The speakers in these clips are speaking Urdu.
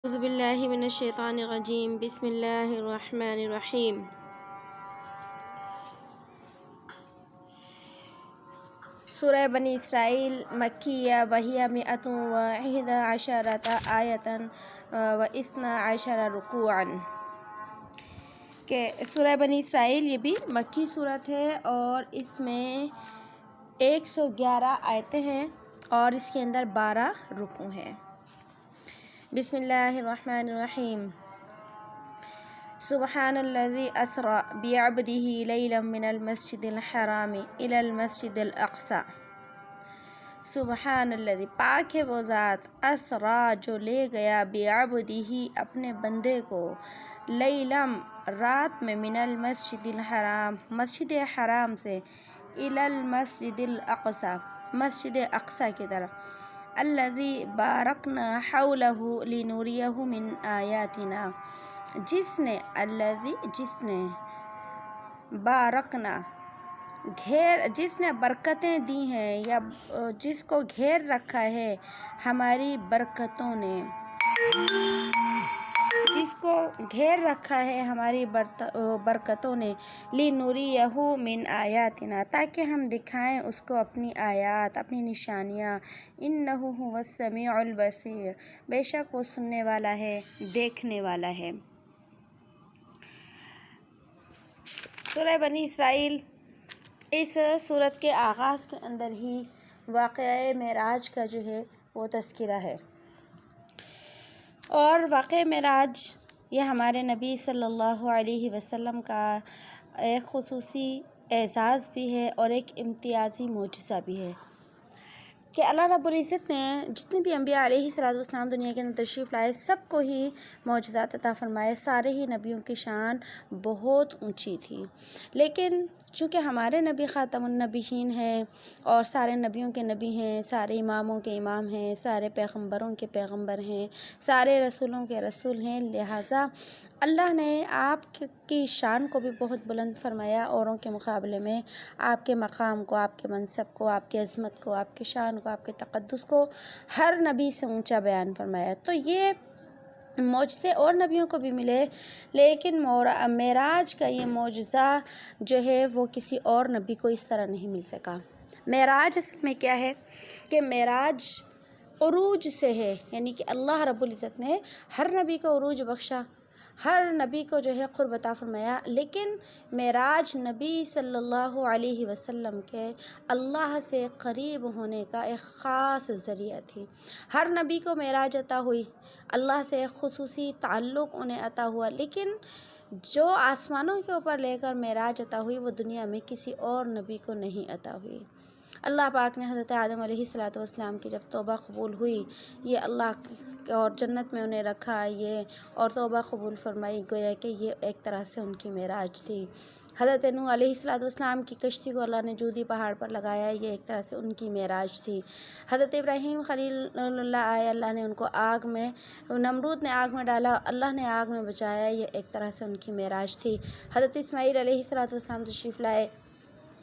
اعوذ باللہ من الشیطان الرجیم بسم اللہ الرحمن الرحیم۔ سورہ بنی اسرائیل مکیہ وہی مئۃ وواحدۃ عشرۃ آیۃ واثنا عشر رکوعا۔ کہ سورہ بنی اسرائیل یہ بھی مکی صورت ہے اور اس میں 111 آیتیں ہیں اور اس کے اندر 12 رکوع ہیں۔ بسم اللہ الرحمن الرحیم۔ سبحان الذی اسری بعبدہ لیلا من المسجد الحرام الی المسجد الاقصی۔ سبحان الذی پاک ہے وہ ذات، اسری جو لے گیا، بعبدہ اپنے بندے کو، لیلم رات میں، من المسجد الحرام مسجد حرام سے، الی المسجد الاقصی مسجد اقصی کی طرف، الذی بارکنا حولہ لنریہ من آیاتنا جس نے بارکنا جس نے برکتیں دی ہیں یا جس کو گھیر رکھا ہے ہماری برکتوں نے، جس کو گھیر رکھا ہے ہماری برکتوں نے، لنریہ من آیاتنا تاکہ ہم دکھائیں اس کو اپنی آیات، اپنی نشانیاں، انہ هو السمیع البصیر بے شک وہ سننے والا ہے، دیکھنے والا ہے۔ سورہ بنی اسرائیل اس سورت کے آغاز کے اندر ہی واقعہ معراج کا جو ہے وہ تذکرہ ہے، اور واقعہ معراج یہ ہمارے نبی صلی اللہ علیہ وسلم کا ایک خصوصی اعزاز بھی ہے اور ایک امتیازی معجزہ بھی ہے کہ اللہ رب العزت نے جتنے بھی انبیاء علیہ الصلوۃ والسلام دنیا کے اندر تشریف لائے سب کو ہی معجزات عطا فرمائے، سارے ہی نبیوں کی شان بہت اونچی تھی، لیکن چونکہ ہمارے نبی خاتم النبیین ہیں اور سارے نبیوں کے نبی ہیں، سارے اماموں کے امام ہیں، سارے پیغمبروں کے پیغمبر ہیں، سارے رسولوں کے رسول ہیں، لہٰذا اللہ نے آپ کی شان کو بھی بہت بلند فرمایا، اوروں کے مقابلے میں آپ کے مقام کو، آپ کے منصب کو، آپ کی عظمت کو، آپ کی شان کو، آپ کے تقدس کو ہر نبی سے اونچا بیان فرمایا۔ تو یہ معجزے اور نبیوں کو بھی ملے، لیکن معراج کا یہ معجزہ جو ہے وہ کسی اور نبی کو اس طرح نہیں مل سکا۔ معراج اصل میں کیا ہے کہ معراج عروج سے ہے، یعنی کہ اللہ رب العزت نے ہر نبی کو عروج بخشا، ہر نبی کو جو ہے قرب عطا فرمایا، لیکن معراج نبی صلی اللہ علیہ وسلم کے اللہ سے قریب ہونے کا ایک خاص ذریعہ تھی۔ ہر نبی کو معراج عطا ہوئی، اللہ سے ایک خصوصی تعلق انہیں عطا ہوا، لیکن جو آسمانوں کے اوپر لے کر معراج عطا ہوئی وہ دنیا میں کسی اور نبی کو نہیں عطا ہوئی۔ اللہ پاک نے حضرت آدم علیہ الصلوۃ والسلام کی جب توبہ قبول ہوئی، یہ اللہ اور جنت میں انہیں رکھا یہ اور توبہ قبول فرمائی، گویا کہ یہ ایک طرح سے ان کی معراج تھی۔ حضرت نوح علیہ الصلوۃ والسلام کی کشتی کو اللہ نے جودی پہاڑ پر لگایا، یہ ایک طرح سے ان کی معراج تھی۔ حضرت ابراہیم خلیل اللہ آئے، اللہ نے ان کو آگ میں، نمرود نے آگ میں ڈالا، اللہ نے آگ میں بچایا، یہ ایک طرح سے ان کی معراج تھی۔ حضرت اسماعیل علیہ الصلوۃ والسلام تشریف لائے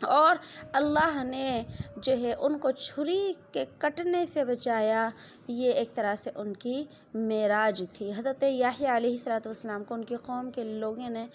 اور اللہ نے جو ہے ان کو چھری کے کٹنے سے بچایا، یہ ایک طرح سے ان کی معراج تھی۔ حضرت یحییٰ علیہ الصلوۃ والسلام کو ان کی قوم کے لوگوں نے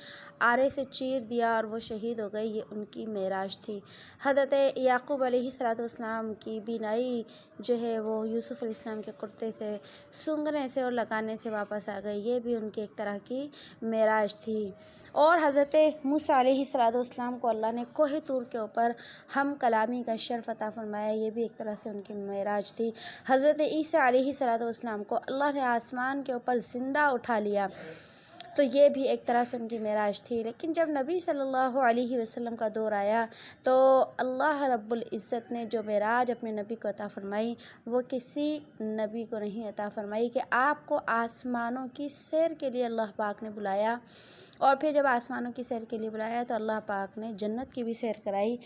آرے سے چیر دیا اور وہ شہید ہو گئے، یہ ان کی معراج تھی۔ حضرت یعقوب علیہ الصلوۃ والسلام کی بینائی جو ہے وہ یوسف علیہ السلام کے کرتے سے سونگھنے سے اور لگانے سے واپس آ گئی، یہ بھی ان کی ایک طرح کی معراج تھی۔ اور حضرت موسیٰ علیہ الصلوۃ والسلام کو اللہ نے کوہ طور کے اوپر ہم کلامی کا شرف عطا فرمایا، یہ بھی ایک طرح سے ان کی معراج تھی۔ حضرت عیسیٰ علیہ الصلوۃ والسلام کو اللہ نے آسمان کے اوپر زندہ اٹھا لیا، تو یہ بھی ایک طرح سے ان کی معراج تھی۔ لیکن جب نبی صلی اللہ علیہ وسلم کا دور آیا تو اللہ رب العزت نے جو معراج اپنے نبی کو عطا فرمائی وہ کسی نبی کو نہیں عطا فرمائی، کہ آپ کو آسمانوں کی سیر کے لیے اللہ پاک نے بلایا، اور پھر جب آسمانوں کی سیر کے لیے بلایا تو اللہ پاک نے جنت کی بھی سیر کرائی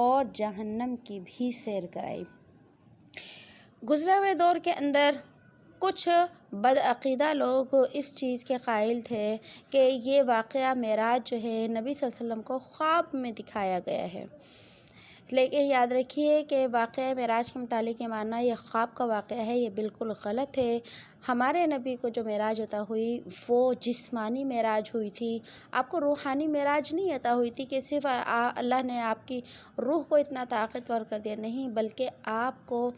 اور جہنم کی بھی سیر کرائی۔ گزرے ہوئے دور کے اندر کچھ بدعقیدہ لوگ اس چیز کے قائل تھے کہ یہ واقعہ معراج جو ہے نبی صلی اللہ علیہ وسلم کو خواب میں دکھایا گیا ہے، لیکن یاد رکھیے کہ واقعہ معراج کے متعلق یہ ماننا یہ خواب کا واقعہ ہے، یہ بالکل غلط ہے۔ ہمارے نبی کو جو معراج عطا ہوئی وہ جسمانی معراج ہوئی تھی، آپ کو روحانی معراج نہیں عطا ہوئی تھی کہ صرف اللہ نے آپ کی روح کو اتنا طاقتور کر دیا، نہیں، بلکہ آپ کو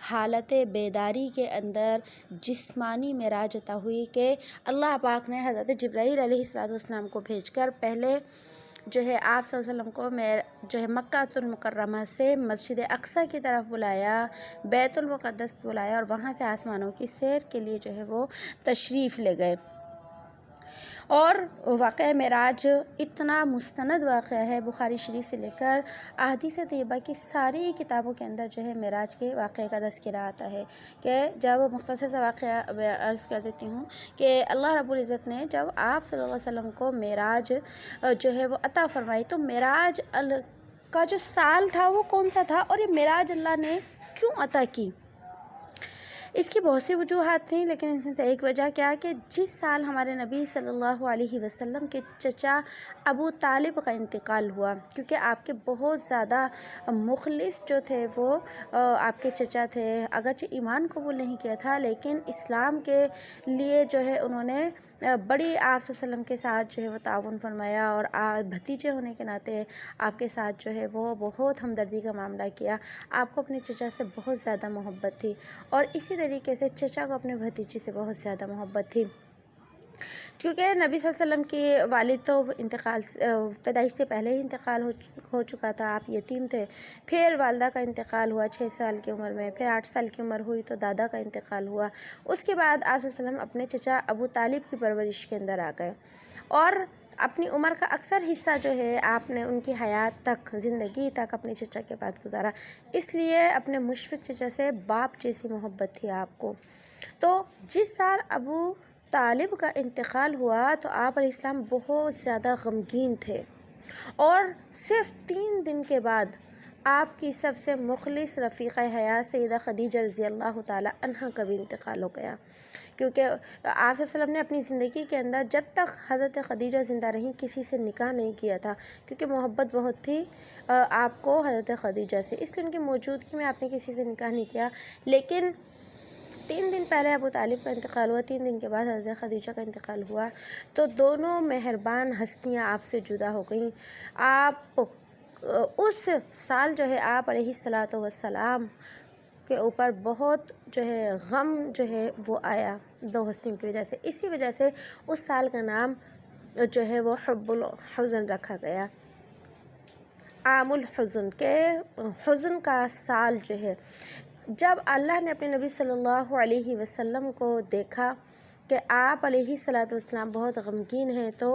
حالت بیداری کے اندر جسمانی معراج عطا ہوئی کہ اللہ پاک نے حضرت جبرائیل علیہ السلام کو بھیج کر پہلے جو ہے آپ صلی اللہ علیہ وسلم کو جو ہے مکہ المکرمہ سے مسجد اقصی کی طرف بلایا، بیت المقدس بلایا، اور وہاں سے آسمانوں کی سیر کے لیے جو ہے وہ تشریف لے گئے۔ اور واقعہ معراج اتنا مستند واقعہ ہے، بخاری شریف سے لے کر احادیث طیبہ کی ساری کتابوں کے اندر جو ہے معراج کے واقعے کا تذکرہ آتا ہے کہ جب مختصر سا واقعہ عرض کر دیتی ہوں کہ اللہ رب العزت نے جب آپ صلی اللہ علیہ وسلم کو معراج جو ہے وہ عطا فرمائی، تو معراج کا جو سال تھا وہ کون سا تھا، اور یہ معراج اللہ نے کیوں عطا کی؟ اس کی بہت سی وجوہات تھیں، لیکن اس میں سے ایک وجہ کیا کہ جس سال ہمارے نبی صلی اللہ علیہ وسلم کے چچا ابو طالب کا انتقال ہوا، کیونکہ آپ کے بہت زیادہ مخلص جو تھے وہ آپ کے چچا تھے، اگرچہ ایمان قبول نہیں کیا تھا لیکن اسلام کے لیے جو ہے انہوں نے بڑی آپ صلی اللہ علیہ وسلم کے ساتھ جو ہے وہ تعاون فرمایا، اور بھتیجے ہونے کے ناطے آپ کے ساتھ جو ہے وہ بہت ہمدردی کا معاملہ کیا۔ آپ کو اپنے چچا سے بہت زیادہ محبت تھی، اور اسی طریقے سے چچا کو اپنے بھتیجے سے بہت زیادہ محبت تھی، کیونکہ نبی صلی اللہ علیہ وسلم کے والد تو پیدائش سے پہلے ہی انتقال ہو چکا تھا، آپ یتیم تھے۔ پھر والدہ کا انتقال ہوا 6 سال کی عمر میں، پھر 8 سال کی عمر ہوئی تو دادا کا انتقال ہوا۔ اس کے بعد آپ صلی اللہ علیہ وسلم اپنے چچا ابو طالب کی پرورش کے اندر آ گئے، اور اپنی عمر کا اکثر حصہ جو ہے آپ نے ان کی حیات تک، زندگی تک اپنے چچا کے پاس گزارا، اس لیے اپنے مشفق چچا سے باپ جیسی محبت تھی آپ کو۔ تو جس سال ابو طالب کا انتقال ہوا تو آپ علیہ السلام بہت زیادہ غمگین تھے، اور صرف 3 دن کے بعد آپ کی سب سے مخلص رفیقہ حیات سیدہ خدیجہ رضی اللہ تعالی عنہا کا بھی انتقال ہو گیا، کیونکہ آپ صلی اللہ علیہ وسلم نے اپنی زندگی کے اندر جب تک حضرت خدیجہ زندہ رہیں کسی سے نکاح نہیں کیا تھا، کیونکہ محبت بہت تھی آپ کو حضرت خدیجہ سے، اس لیے ان کی موجودگی میں آپ نے کسی سے نکاح نہیں کیا۔ لیکن 3 دن پہلے ابو طالب کا انتقال ہوا، 3 دن کے بعد حضرت خدیجہ کا انتقال ہوا، تو دونوں مہربان ہستیاں آپ سے جدا ہو گئیں۔ آپ اس سال جو ہے آپ علیہ السلام کے اوپر بہت جو ہے غم جو ہے وہ آیا 2 ہستیوں کی وجہ سے، اسی وجہ سے اس سال کا نام جو ہے وہ حب الحزن رکھا گیا، عام الحزن، کے حزن کا سال جو ہے۔ جب اللہ نے اپنے نبی صلی اللہ علیہ وسلم کو دیکھا کہ آپ علیہ السلام بہت غمگین ہیں، تو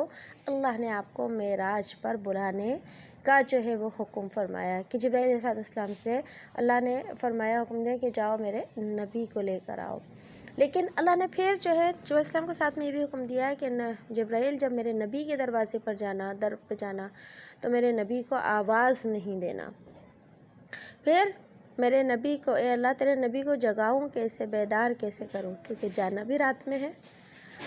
اللہ نے آپ کو معراج پر بلانے کا جو ہے وہ حکم فرمایا کہ جبرائیل علیہ السلام سے اللہ نے فرمایا، حکم دیا کہ جاؤ میرے نبی کو لے کر آؤ۔ لیکن اللہ نے پھر جو ہے جبرائیل علیہ السلام کے ساتھ میں یہ بھی حکم دیا ہے کہ جبرائیل جب میرے نبی کے دروازے پر جانا، در پہ جانا، تو میرے نبی کو آواز نہیں دینا۔ پھر میرے نبی کو، اے اللہ تیرے نبی کو جگاؤں کیسے، بیدار کیسے کروں، کیونکہ جانا بھی رات میں ہے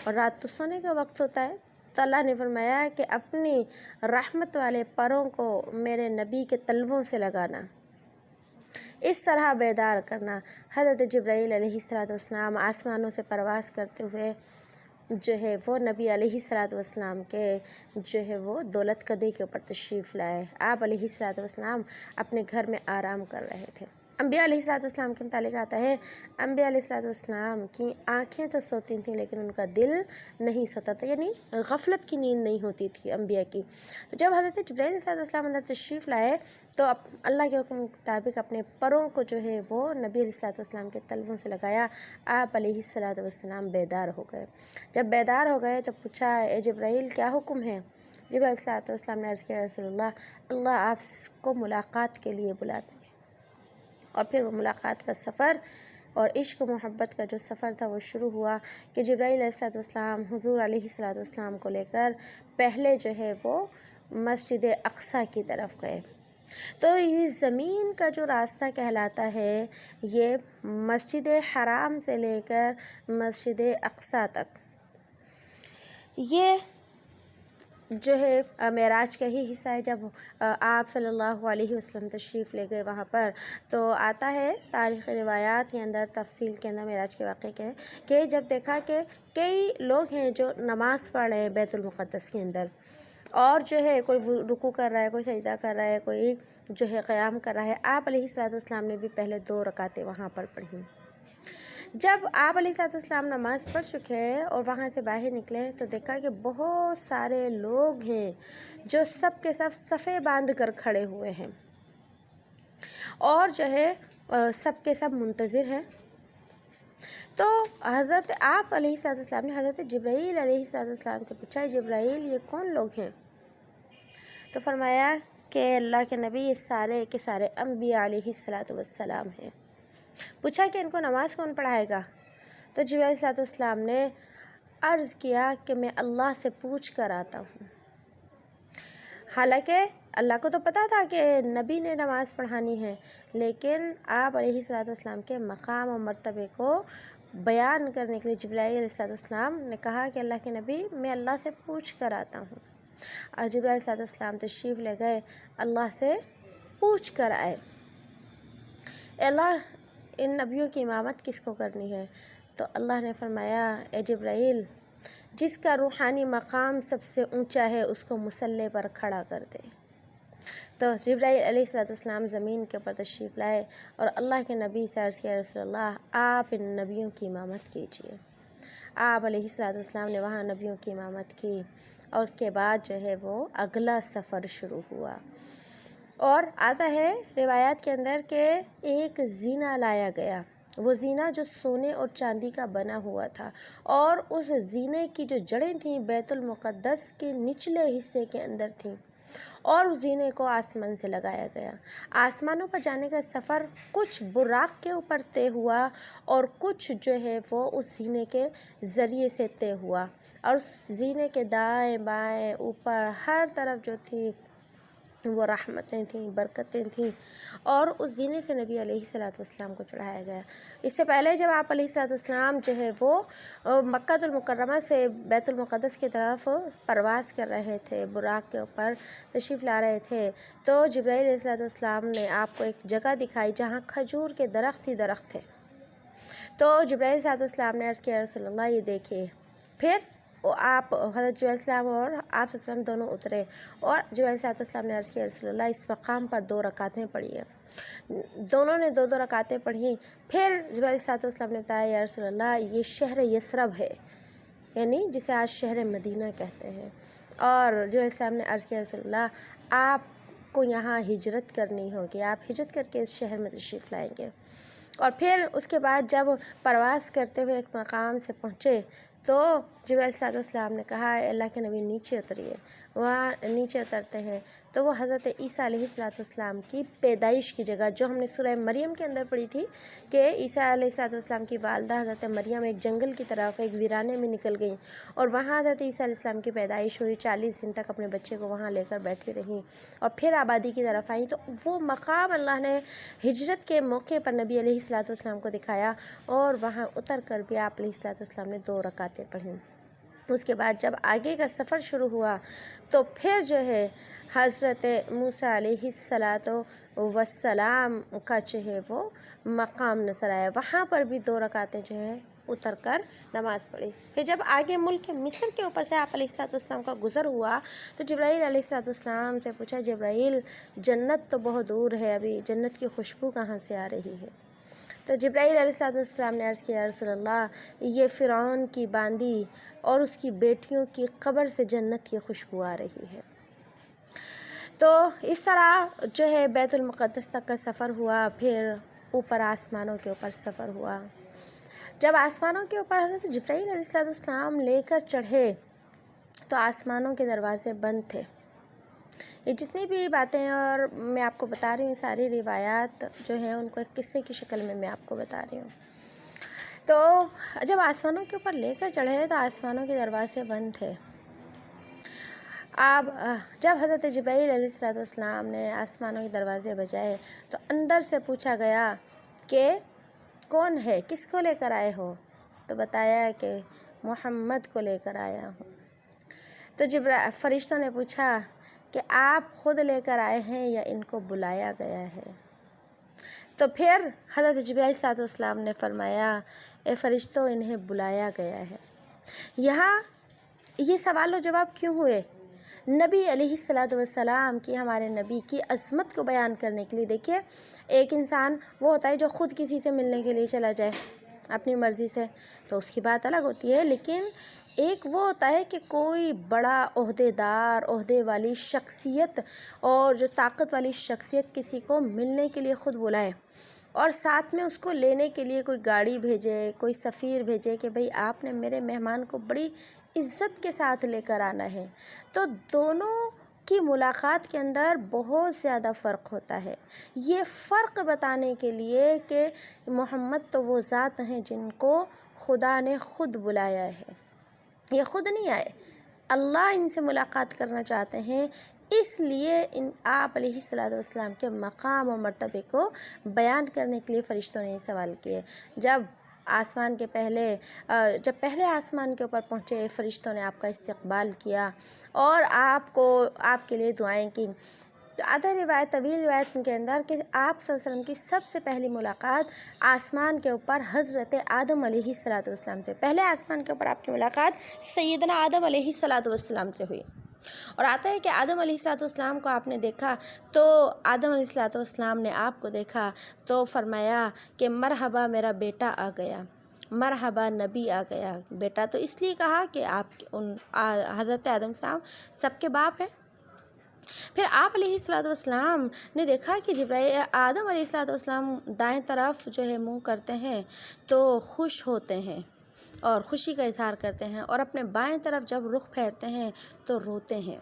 اور رات تو سونے کا وقت ہوتا ہے۔ تو اللہ نے فرمایا کہ اپنی رحمت والے پروں کو میرے نبی کے تلووں سے لگانا، اس طرح بیدار کرنا۔ حضرت جبرائیل علیہ السلام آسمانوں سے پرواز کرتے ہوئے جو ہے وہ نبی علیہ السلام کے جو ہے وہ دولت قدے کے اوپر تشریف لائے۔ آپ علیہ السلام اپنے گھر میں آرام کر رہے تھے۔ انبیاء علیہ السلام کے متعلق آتا ہے، انبیاء علیہ السلام کی آنکھیں تو سوتی تھیں لیکن ان کا دل نہیں سوتا تھا، یعنی غفلت کی نیند نہیں ہوتی تھی انبیاء کی۔ تو جب حضرت جبرائیل علیہ السلام اندر تشریف لائے تو اللہ کے حکم کے مطابق اپنے پروں کو جو ہے وہ نبی علیہ السلام کے تلووں سے لگایا، آپ علیہ السلام بیدار ہو گئے۔ جب بیدار ہو گئے تو پوچھا، اے جبرائیل کیا حکم ہے؟ جبرائیل علیہ السلام نے عرض کیا، رسول اللہ آپ کو ملاقات کے لیے بلاتے ہیں۔ اور پھر وہ ملاقات کا سفر اور عشق و محبت کا جو سفر تھا وہ شروع ہوا کہ جبرائیل علیہ السلام حضور علیہ السلام کو لے کر پہلے جو ہے وہ مسجد اقصی کی طرف گئے۔ تو اس زمین کا جو راستہ کہلاتا ہے یہ مسجد حرام سے لے کر مسجد اقصی تک، یہ جو ہے معراج کا ہی حصہ ہے۔ جب آپ صلی اللہ علیہ وسلم تشریف لے گئے وہاں پر، تو آتا ہے تاریخ روایات کے اندر، تفصیل کے اندر معراج کے واقعے کے، کہ جب دیکھا کہ کئی لوگ ہیں جو نماز پڑھ رہے ہیں بیت المقدس کے اندر، اور جو ہے کوئی رکوع کر رہا ہے، کوئی سجدہ کر رہا ہے، کوئی جو ہے قیام کر رہا ہے۔ آپ علیہ الصلوۃ والسلام نے بھی پہلے 2 رکعتیں وہاں پر پڑھیں۔ جب آپ علیہ الصلوۃ والسلام نماز پڑھ چکے اور وہاں سے باہر نکلے، تو دیکھا کہ بہت سارے لوگ ہیں جو سب کے سب صفیں باندھ کر کھڑے ہوئے ہیں، اور جو ہے سب کے سب منتظر ہیں۔ تو حضرت آپ علیہ الصلوۃ والسلام نے حضرت جبرائیل علیہ الصلوۃ والسلام سے پوچھا، جبرائیل یہ کون لوگ ہیں؟ تو فرمایا کہ اللہ کے نبی یہ سارے کے سارے انبیاء علیہ الصلوۃ والسلام ہیں۔ پوچھا کہ ان کو نماز کون پڑھائے گا؟ تو جبرائیل علیہ الصلوۃ والسلام نے عرض کیا کہ میں اللہ سے پوچھ کر آتا ہوں۔ حالانکہ اللہ کو تو پتہ تھا کہ نبی نے نماز پڑھانی ہے، لیکن آپ علیہ الصلوۃ والسلام کے مقام و مرتبے کو بیان کرنے کے لیے جبرائیل علیہ الصلوۃ والسلام نے کہا کہ اللہ کے نبی میں اللہ سے پوچھ کر آتا ہوں۔ اور جبرائیل علیہ الصلوۃ والسلام تشریف لے گئے، اللہ سے پوچھ کر آئے، اے اللہ ان نبیوں کی امامت کس کو کرنی ہے؟ تو اللہ نے فرمایا، اے جبرائیل جس کا روحانی مقام سب سے اونچا ہے اس کو مصلی پر کھڑا کر دے۔ تو جبرائیل علیہ الصلوۃ والسلام زمین کے اوپر تشریف لائے اور اللہ کے نبی سے عرض کیا، رسول اللہ آپ ان نبیوں کی امامت کیجیے۔ آپ علیہ الصلوۃ والسلام نے وہاں نبیوں کی امامت کی، اور اس کے بعد جو ہے وہ اگلا سفر شروع ہوا۔ اور آتا ہے روایات کے اندر کہ ایک زینہ لایا گیا، وہ زینہ جو سونے اور چاندی کا بنا ہوا تھا، اور اس زینے کی جو جڑیں تھیں بیت المقدس کے نچلے حصے کے اندر تھیں، اور اس زینے کو آسمان سے لگایا گیا۔ آسمانوں پر جانے کا سفر کچھ براق کے اوپر طے ہوا، اور کچھ جو ہے وہ اس زینے کے ذریعے سے طے ہوا، اور اس زینے کے دائیں بائیں اوپر ہر طرف جو تھی وہ رحمتیں تھیں، برکتیں تھیں، اور اس زینے سے نبی علیہ الصلوۃ والسلام کو چڑھایا گیا۔ اس سے پہلے جب آپ علیہ الصلوۃ والسلام جو ہے وہ مکہ المکرمہ سے بیت المقدس کی طرف پرواز کر رہے تھے، براق کے اوپر تشریف لا رہے تھے، تو جبرائیل علیہ الصلوۃ والسلام نے آپ کو ایک جگہ دکھائی جہاں کھجور کے درخت ہی درخت تھے۔ تو جبرائیل علیہ الصلوۃ والسلام نے عرض کیا، رسول اللہ یہ دیکھیے۔ پھر آپ حضرت جبرائیل علیہ السلام اور آپ صلی اللہ علیہ وسلم دونوں اترے، اور جبرائیل علیہ السلام نے عرض کیا، رسول اللہ اس مقام پر 2 رکعتیں پڑھی ہیں۔ دونوں نے 2 رکعتیں پڑھیں۔ پھر جبرائیل علیہ السلام نے بتایا، یا رسول اللہ یہ شہر یثرب ہے، یعنی جسے آج شہر مدینہ کہتے ہیں۔ اور جبرائیل علیہ السلام نے عرض کیا، رسول اللہ آپ کو یہاں ہجرت کرنی ہوگی، آپ ہجرت کر کے اس شہر میں تشریف لائیں گے۔ اور پھر اس کے بعد جب پرواز کرتے ہوئے ایک مقام سے پہنچے، تو جبرائیل علیہ السلام نے کہا، اے اللہ کے نبی نیچے اتریے۔ وہاں نیچے اترتے ہیں تو وہ حضرت عیسیٰ علیہ السلام کی پیدائش کی جگہ، جو ہم نے سورہ مریم کے اندر پڑھی تھی کہ عیسیٰ علیہ السلام کی والدہ حضرت مریم ایک جنگل کی طرف ایک ویرانے میں نکل گئیں، اور وہاں حضرت عیسیٰ علیہ السلام کی پیدائش ہوئی، 40 دن تک اپنے بچے کو وہاں لے کر بیٹھی رہیں، اور پھر آبادی کی طرف آئیں۔ تو وہ مقام اللہ نے ہجرت کے موقع پر نبی علیہ السلام کو دکھایا، اور وہاں اتر کر بھی آپ علیہ السلام نے 2 رکعتیں پڑھیں۔ اس کے بعد جب آگے کا سفر شروع ہوا، تو پھر جو ہے حضرت موسیٰ علیہ السلام کا جو ہے وہ مقام نظر آیا، وہاں پر بھی 2 رکعتیں جو ہے اتر کر نماز پڑھی۔ پھر جب آگے ملک مصر کے اوپر سے آپ علیہ السلام کا گزر ہوا، تو جبرائیل علیہ السلام سے پوچھا، جبرائیل جنت تو بہت دور ہے، ابھی جنت کی خوشبو کہاں سے آ رہی ہے؟ تو جبرائیل علیہ السلام نے عرض کیا، یا رسول اللہ یہ فرعون کی باندی اور اس کی بیٹیوں کی قبر سے جنت کی خوشبو آ رہی ہے۔ تو اس طرح جو ہے بیت المقدس تک کا سفر ہوا، پھر اوپر آسمانوں کے اوپر سفر ہوا۔ جب آسمانوں کے اوپر حضرت جبرائیل علیہ السلام لے کر چڑھے، تو آسمانوں کے دروازے بند تھے۔ یہ جتنی بھی باتیں اور میں آپ کو بتا رہی ہوں، ساری روایات جو ہیں ان کو ایک قصے کی شکل میں آپ کو بتا رہی ہوں۔ تو جب آسمانوں کے اوپر لے کر چڑھے تو آسمانوں کے دروازے بند تھے۔ جب حضرت جبرائیل علیہ السلام نے آسمانوں کے دروازے بجائے، تو اندر سے پوچھا گیا کہ کون ہے، کس کو لے کر آئے ہو؟ تو بتایا کہ محمد کو لے کر آیا ہوں۔ تو فرشتوں نے پوچھا کہ آپ خود لے کر آئے ہیں یا ان کو بلایا گیا ہے؟ تو پھر حضرت جبرائیل صلی اللہ علیہ وسلم نے فرمایا اے فرشتوں انہیں بلایا گیا ہے۔ یہاں یہ سوال و جواب کیوں ہوئے؟ نبی علیہ الصلوۃ والسلام کی، ہمارے نبی کی عظمت کو بیان کرنے کے لیے۔ دیکھیے ایک انسان وہ ہوتا ہے جو خود کسی سے ملنے کے لیے چلا جائے اپنی مرضی سے، تو اس کی بات الگ ہوتی ہے، لیکن ایک وہ ہوتا ہے کہ کوئی بڑا عہدیدار، عہدے والی شخصیت اور جو طاقت والی شخصیت کسی کو ملنے کے لیے خود بلائے اور ساتھ میں اس کو لینے کے لیے کوئی گاڑی بھیجے، کوئی سفیر بھیجے کہ بھئی آپ نے میرے مہمان کو بڑی عزت کے ساتھ لے کر آنا ہے۔ تو دونوں کی ملاقات کے اندر بہت زیادہ فرق ہوتا ہے۔ یہ فرق بتانے کے لیے کہ محمد تو وہ ذات ہیں جن کو خدا نے خود بلایا ہے، یہ خود نہیں آئے، اللہ ان سے ملاقات کرنا چاہتے ہیں، اس لیے آپ علیہ الصلوۃ والسلام کے مقام و مرتبے کو بیان کرنے کے لیے فرشتوں نے یہ سوال کیے۔ جب پہلے آسمان کے اوپر پہنچے، فرشتوں نے آپ کا استقبال کیا اور آپ کے لیے دعائیں کی۔ تو طویل روایت کے اندر کہ آپ صلی اللہ علیہ وسلم کی سب سے پہلی ملاقات آسمان کے اوپر حضرت آدم علیہ الصلوۃ والسلام سے، پہلے آسمان کے اوپر آپ کی ملاقات سیدنا آدم علیہ الصلوۃ والسلام سے ہوئی۔ اور آتا ہے کہ آدم علیہ الصلوۃ والسلام کو آپ نے دیکھا تو آدم علیہ الصلوۃ والسلام نے آپ کو دیکھا تو فرمایا کہ مرحبا میرا بیٹا آ گیا، مرحبا نبی آ گیا۔ بیٹا تو اس لیے کہا کہ حضرت آدم صاحب سب کے باپ ہیں۔ پھر آپ علیہ الصلوۃ والسلام نے دیکھا کہ آدم علیہ الصلوۃ والسلام دائیں طرف جو ہے منہ کرتے ہیں تو خوش ہوتے ہیں اور خوشی کا اظہار کرتے ہیں، اور اپنے بائیں طرف جب رخ پھیرتے ہیں تو روتے ہیں۔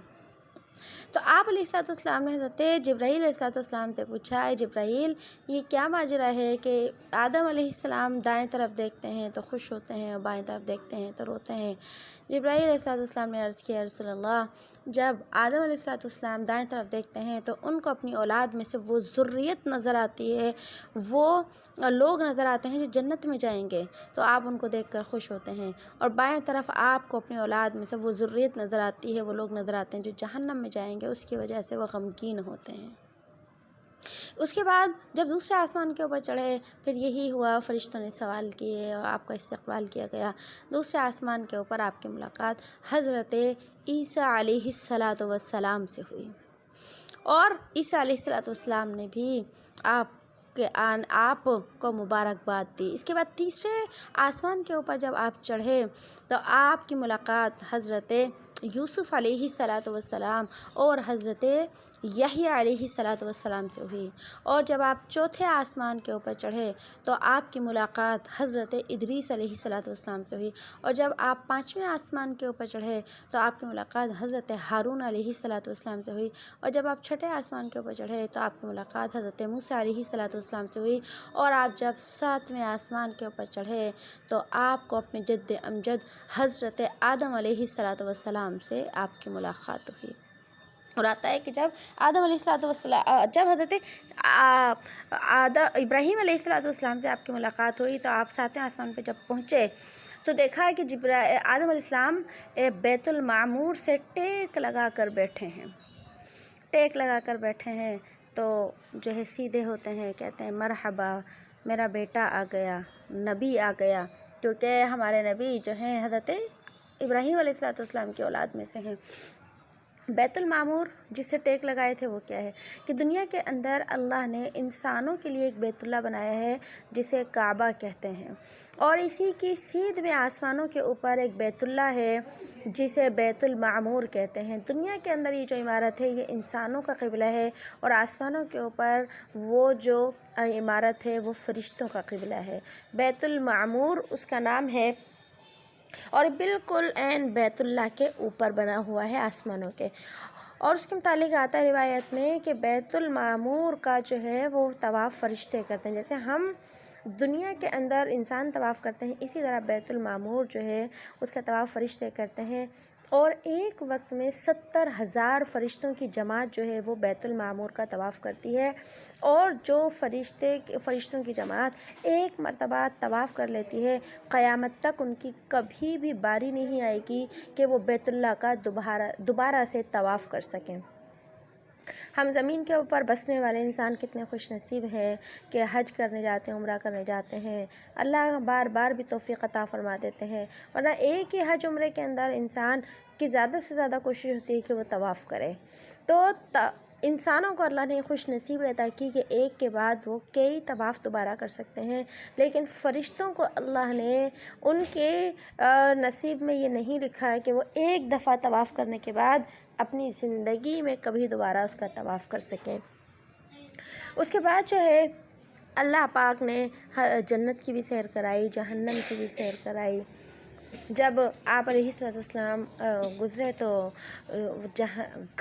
تو آپ علیہ الصلوۃ والسلام نے حضرت جبرائیل علیہ الصلوۃ والسلام سے پوچھا اے جبرائیل یہ کیا ماجرا ہے کہ آدم علیہ السلام دائیں طرف دیکھتے ہیں تو خوش ہوتے ہیں اور بائیں طرف دیکھتے ہیں تو روتے ہیں؟ جبرائیل علیہ الصلوۃ والسلام نے عرض کیا رسول اللہ، جب آدم علیہ الصلوۃ والسلام دائیں طرف دیکھتے ہیں تو ان کو اپنی اولاد میں سے وہ ذریت نظر آتی ہے، وہ لوگ نظر آتے ہیں جو جنت میں جائیں گے، تو آپ ان کو دیکھ کر خوش ہوتے ہیں، اور بائیں طرف آپ کو اپنی اولاد میں سے وہ ذریت نظر آتی ہے، وہ لوگ نظر آتے ہیں جو جہنم میں جائیں گے، اس کی وجہ سے وہ غمگین ہوتے ہیں۔ اس کے بعد جب دوسرے آسمان کے اوپر چڑھے پھر یہی ہوا، فرشتوں نے سوال کیے اور آپ کا استقبال کیا گیا۔ دوسرے آسمان کے اوپر آپ کی ملاقات حضرت عیسیٰ علیہ السلام سے ہوئی، اور عیسیٰ علیہ السلام نے بھی آپ کو مبارکباد دی۔ اس کے بعد تیسرے آسمان کے اوپر جب آپ چڑھے تو آپ کی ملاقات حضرت یوسف علیہ السلام اور حضرت یحییٰ علیہ السلام سے ہوئی، اور جب آپ چوتھے آسمان کے اوپر چڑھے تو آپ کی ملاقات حضرت ادریس علیہ السلام سے ہوئی، اور جب آپ پانچویں آسمان کے اوپر چڑھے تو آپ کی ملاقات حضرت ہارون علیہ السلام سے ہوئی، اور جب آپ چھٹے آسمان کے اوپر چڑھے تو آپ کی ملاقات حضرت موسیٰ علیہ السلام سے ہوئی، اور آپ جب ساتویں آسمان کے اوپر چڑھے تو آپ کو اپنے جد امجد حضرت آدم علیہ السلام سے آپ کی ملاقات ہوئی۔ اور آتا ہے کہ جب آدم علیہ السلام جب حضرت ابراہیم علیہ السلام سے آپ کی ملاقات ہوئی تو آپ ساتویں آسمان پہ جب پہنچے تو دیکھا ہے کہ آدم علیہ السلام بیت المعمور سے ٹیک لگا کر بیٹھے ہیں تو جو ہے سیدھے ہوتے ہیں، کہتے ہیں مرحبا میرا بیٹا آ گیا، نبی آ گیا، کیونکہ ہمارے نبی جو ہیں حضرت ابراہیم علیہ السلام کی اولاد میں سے ہیں۔ بیت المعمور جس سے ٹیک لگائے تھے وہ کیا ہے کہ دنیا کے اندر اللہ نے انسانوں کے لیے ایک بیت اللہ بنایا ہے جسے کعبہ کہتے ہیں، اور اسی کی سیدھ میں آسمانوں کے اوپر ایک بیت اللہ ہے جسے بیت المعمور کہتے ہیں۔ دنیا کے اندر یہ جو عمارت ہے یہ انسانوں کا قبلہ ہے، اور آسمانوں کے اوپر وہ جو عمارت ہے وہ فرشتوں کا قبلہ ہے۔ بیت المعمور اس کا نام ہے، اور بالکل عین بیت اللہ کے اوپر بنا ہوا ہے آسمانوں کے۔ اور اس کے متعلق آتا ہے روایت میں کہ بیت المعمور کا جو ہے وہ طواف فرشتے کرتے ہیں، جیسے ہم دنیا کے اندر انسان طواف کرتے ہیں، اسی طرح بیت المعمور جو ہے اس کا طواف فرشتے کرتے ہیں، اور ایک وقت میں 70,000 فرشتوں کی جماعت جو ہے وہ بیت المعمور کا طواف کرتی ہے، اور جو فرشتوں کی جماعت ایک مرتبہ طواف کر لیتی ہے، قیامت تک ان کی کبھی بھی باری نہیں آئے گی کہ وہ بیت اللہ کا دوبارہ سے طواف کر سکیں۔ ہم زمین کے اوپر بسنے والے انسان کتنے خوش نصیب ہیں کہ حج کرنے جاتے ہیں، عمرہ کرنے جاتے ہیں، اللہ بار بار بھی توفیق عطا فرما دیتے ہیں، ورنہ ایک ہی حج عمرے کے اندر انسان کی زیادہ سے زیادہ کوشش ہوتی ہے کہ وہ طواف کرے۔ تو انسانوں کو اللہ نے خوش نصیب عطا کی کہ ایک کے بعد وہ کئی طواف دوبارہ کر سکتے ہیں، لیکن فرشتوں کو اللہ نے ان کے نصیب میں یہ نہیں لکھا ہے کہ وہ ایک دفعہ طواف کرنے کے بعد اپنی زندگی میں کبھی دوبارہ اس کا طواف کر سکیں۔ اس کے بعد جو ہے اللہ پاک نے جنت کی بھی سیر کرائی، جہنم کی بھی سیر کرائی۔ جب آپ علیہ السلام گزرے تو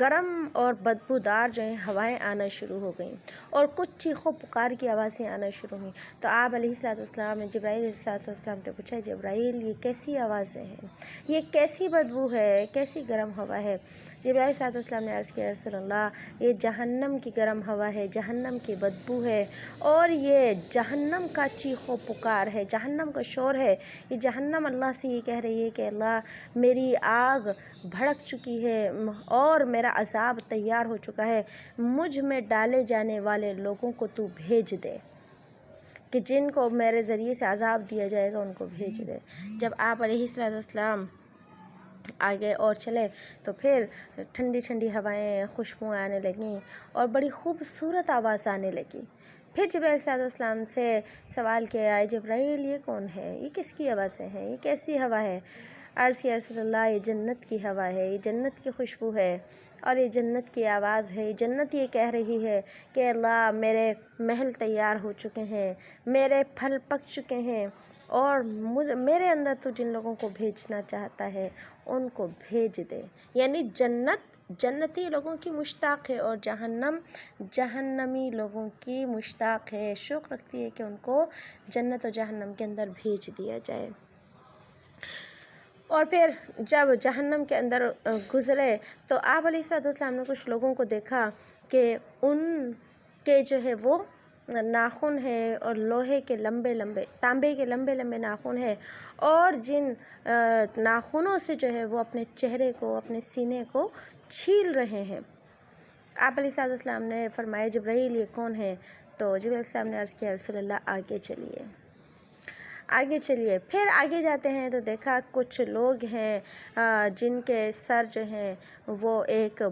گرم اور بدبودار جو ہیں ہوائیں آنا شروع ہو گئیں، اور کچھ چیخ و پکار کی آوازیں آنا شروع ہوئیں۔ تو آپ علیہ السلام نے جبرائیل علیہ السلام سے پوچھا، جبرائیل یہ کیسی آوازیں ہیں، یہ کیسی بدبو ہے، کیسی گرم ہوا ہے؟ جبرائیل علیہ السلام نے عرض کیا، رسول اللہ یہ جہنم کی گرم ہوا ہے، جہنم کی بدبو ہے، اور یہ جہنم کا چیخ و پکار ہے، جہنم کا شور ہے۔ یہ جہنم اللہ سے یہ کہہ رہی ہے کہ اللہ میری آگ بھڑک چکی ہے اور میرا عذاب تیار ہو چکا ہے، مجھ میں ڈالے جانے والے لوگوں کو تو بھیج دے، کہ جن کو میرے ذریعے سے عذاب دیا جائے گا ان کو بھیج دے۔ جب آپ علیہ السلام آگے اور چلے تو پھر ٹھنڈی ٹھنڈی ہوائیں، خوشبوئیں آنے لگیں اور بڑی خوبصورت آواز آنے لگی۔ پھر جبرائیل علیہ السلام سے سوال کیا، جبرائیل یہ کون ہے، یہ کس کی آوازیں ہیں، یہ کیسی ہوا ہے؟ عرض کیا، رسول اللہ یہ جنت کی ہوا ہے، یہ جنت کی خوشبو ہے، اور یہ جنت کی آواز ہے۔ جنت یہ کہہ رہی ہے کہ اللہ میرے محل تیار ہو چکے ہیں، میرے پھل پک چکے ہیں، اور میرے اندر تو جن لوگوں کو بھیجنا چاہتا ہے ان کو بھیج دے۔ یعنی جنتی لوگوں کی مشتاق ہے، اور جہنم جہنمی لوگوں کی مشتاق ہے، شوق رکھتی ہے کہ ان کو جنت و جہنم کے اندر بھیج دیا جائے۔ اور پھر جب جہنم کے اندر گزرے تو آپ علیہ السلام نے کچھ لوگوں کو دیکھا کہ ان کے جو ہے وہ ناخن ہے، اور لوہے کے لمبے لمبے، تانبے کے لمبے لمبے ناخن ہے، اور جن ناخنوں سے جو ہے وہ اپنے چہرے کو، اپنے سینے کو چھیل رہے ہیں۔ آپ علیہ السلام نے فرمایا، جبرائیل یہ کون ہے؟ تو جبرائیل علیہ السلام نے عرض کیا، رسول اللہ آگے چلیے، آگے چلیے۔ پھر آگے جاتے ہیں تو دیکھا کچھ لوگ ہیں جن کے سر جو ہیں وہ ایک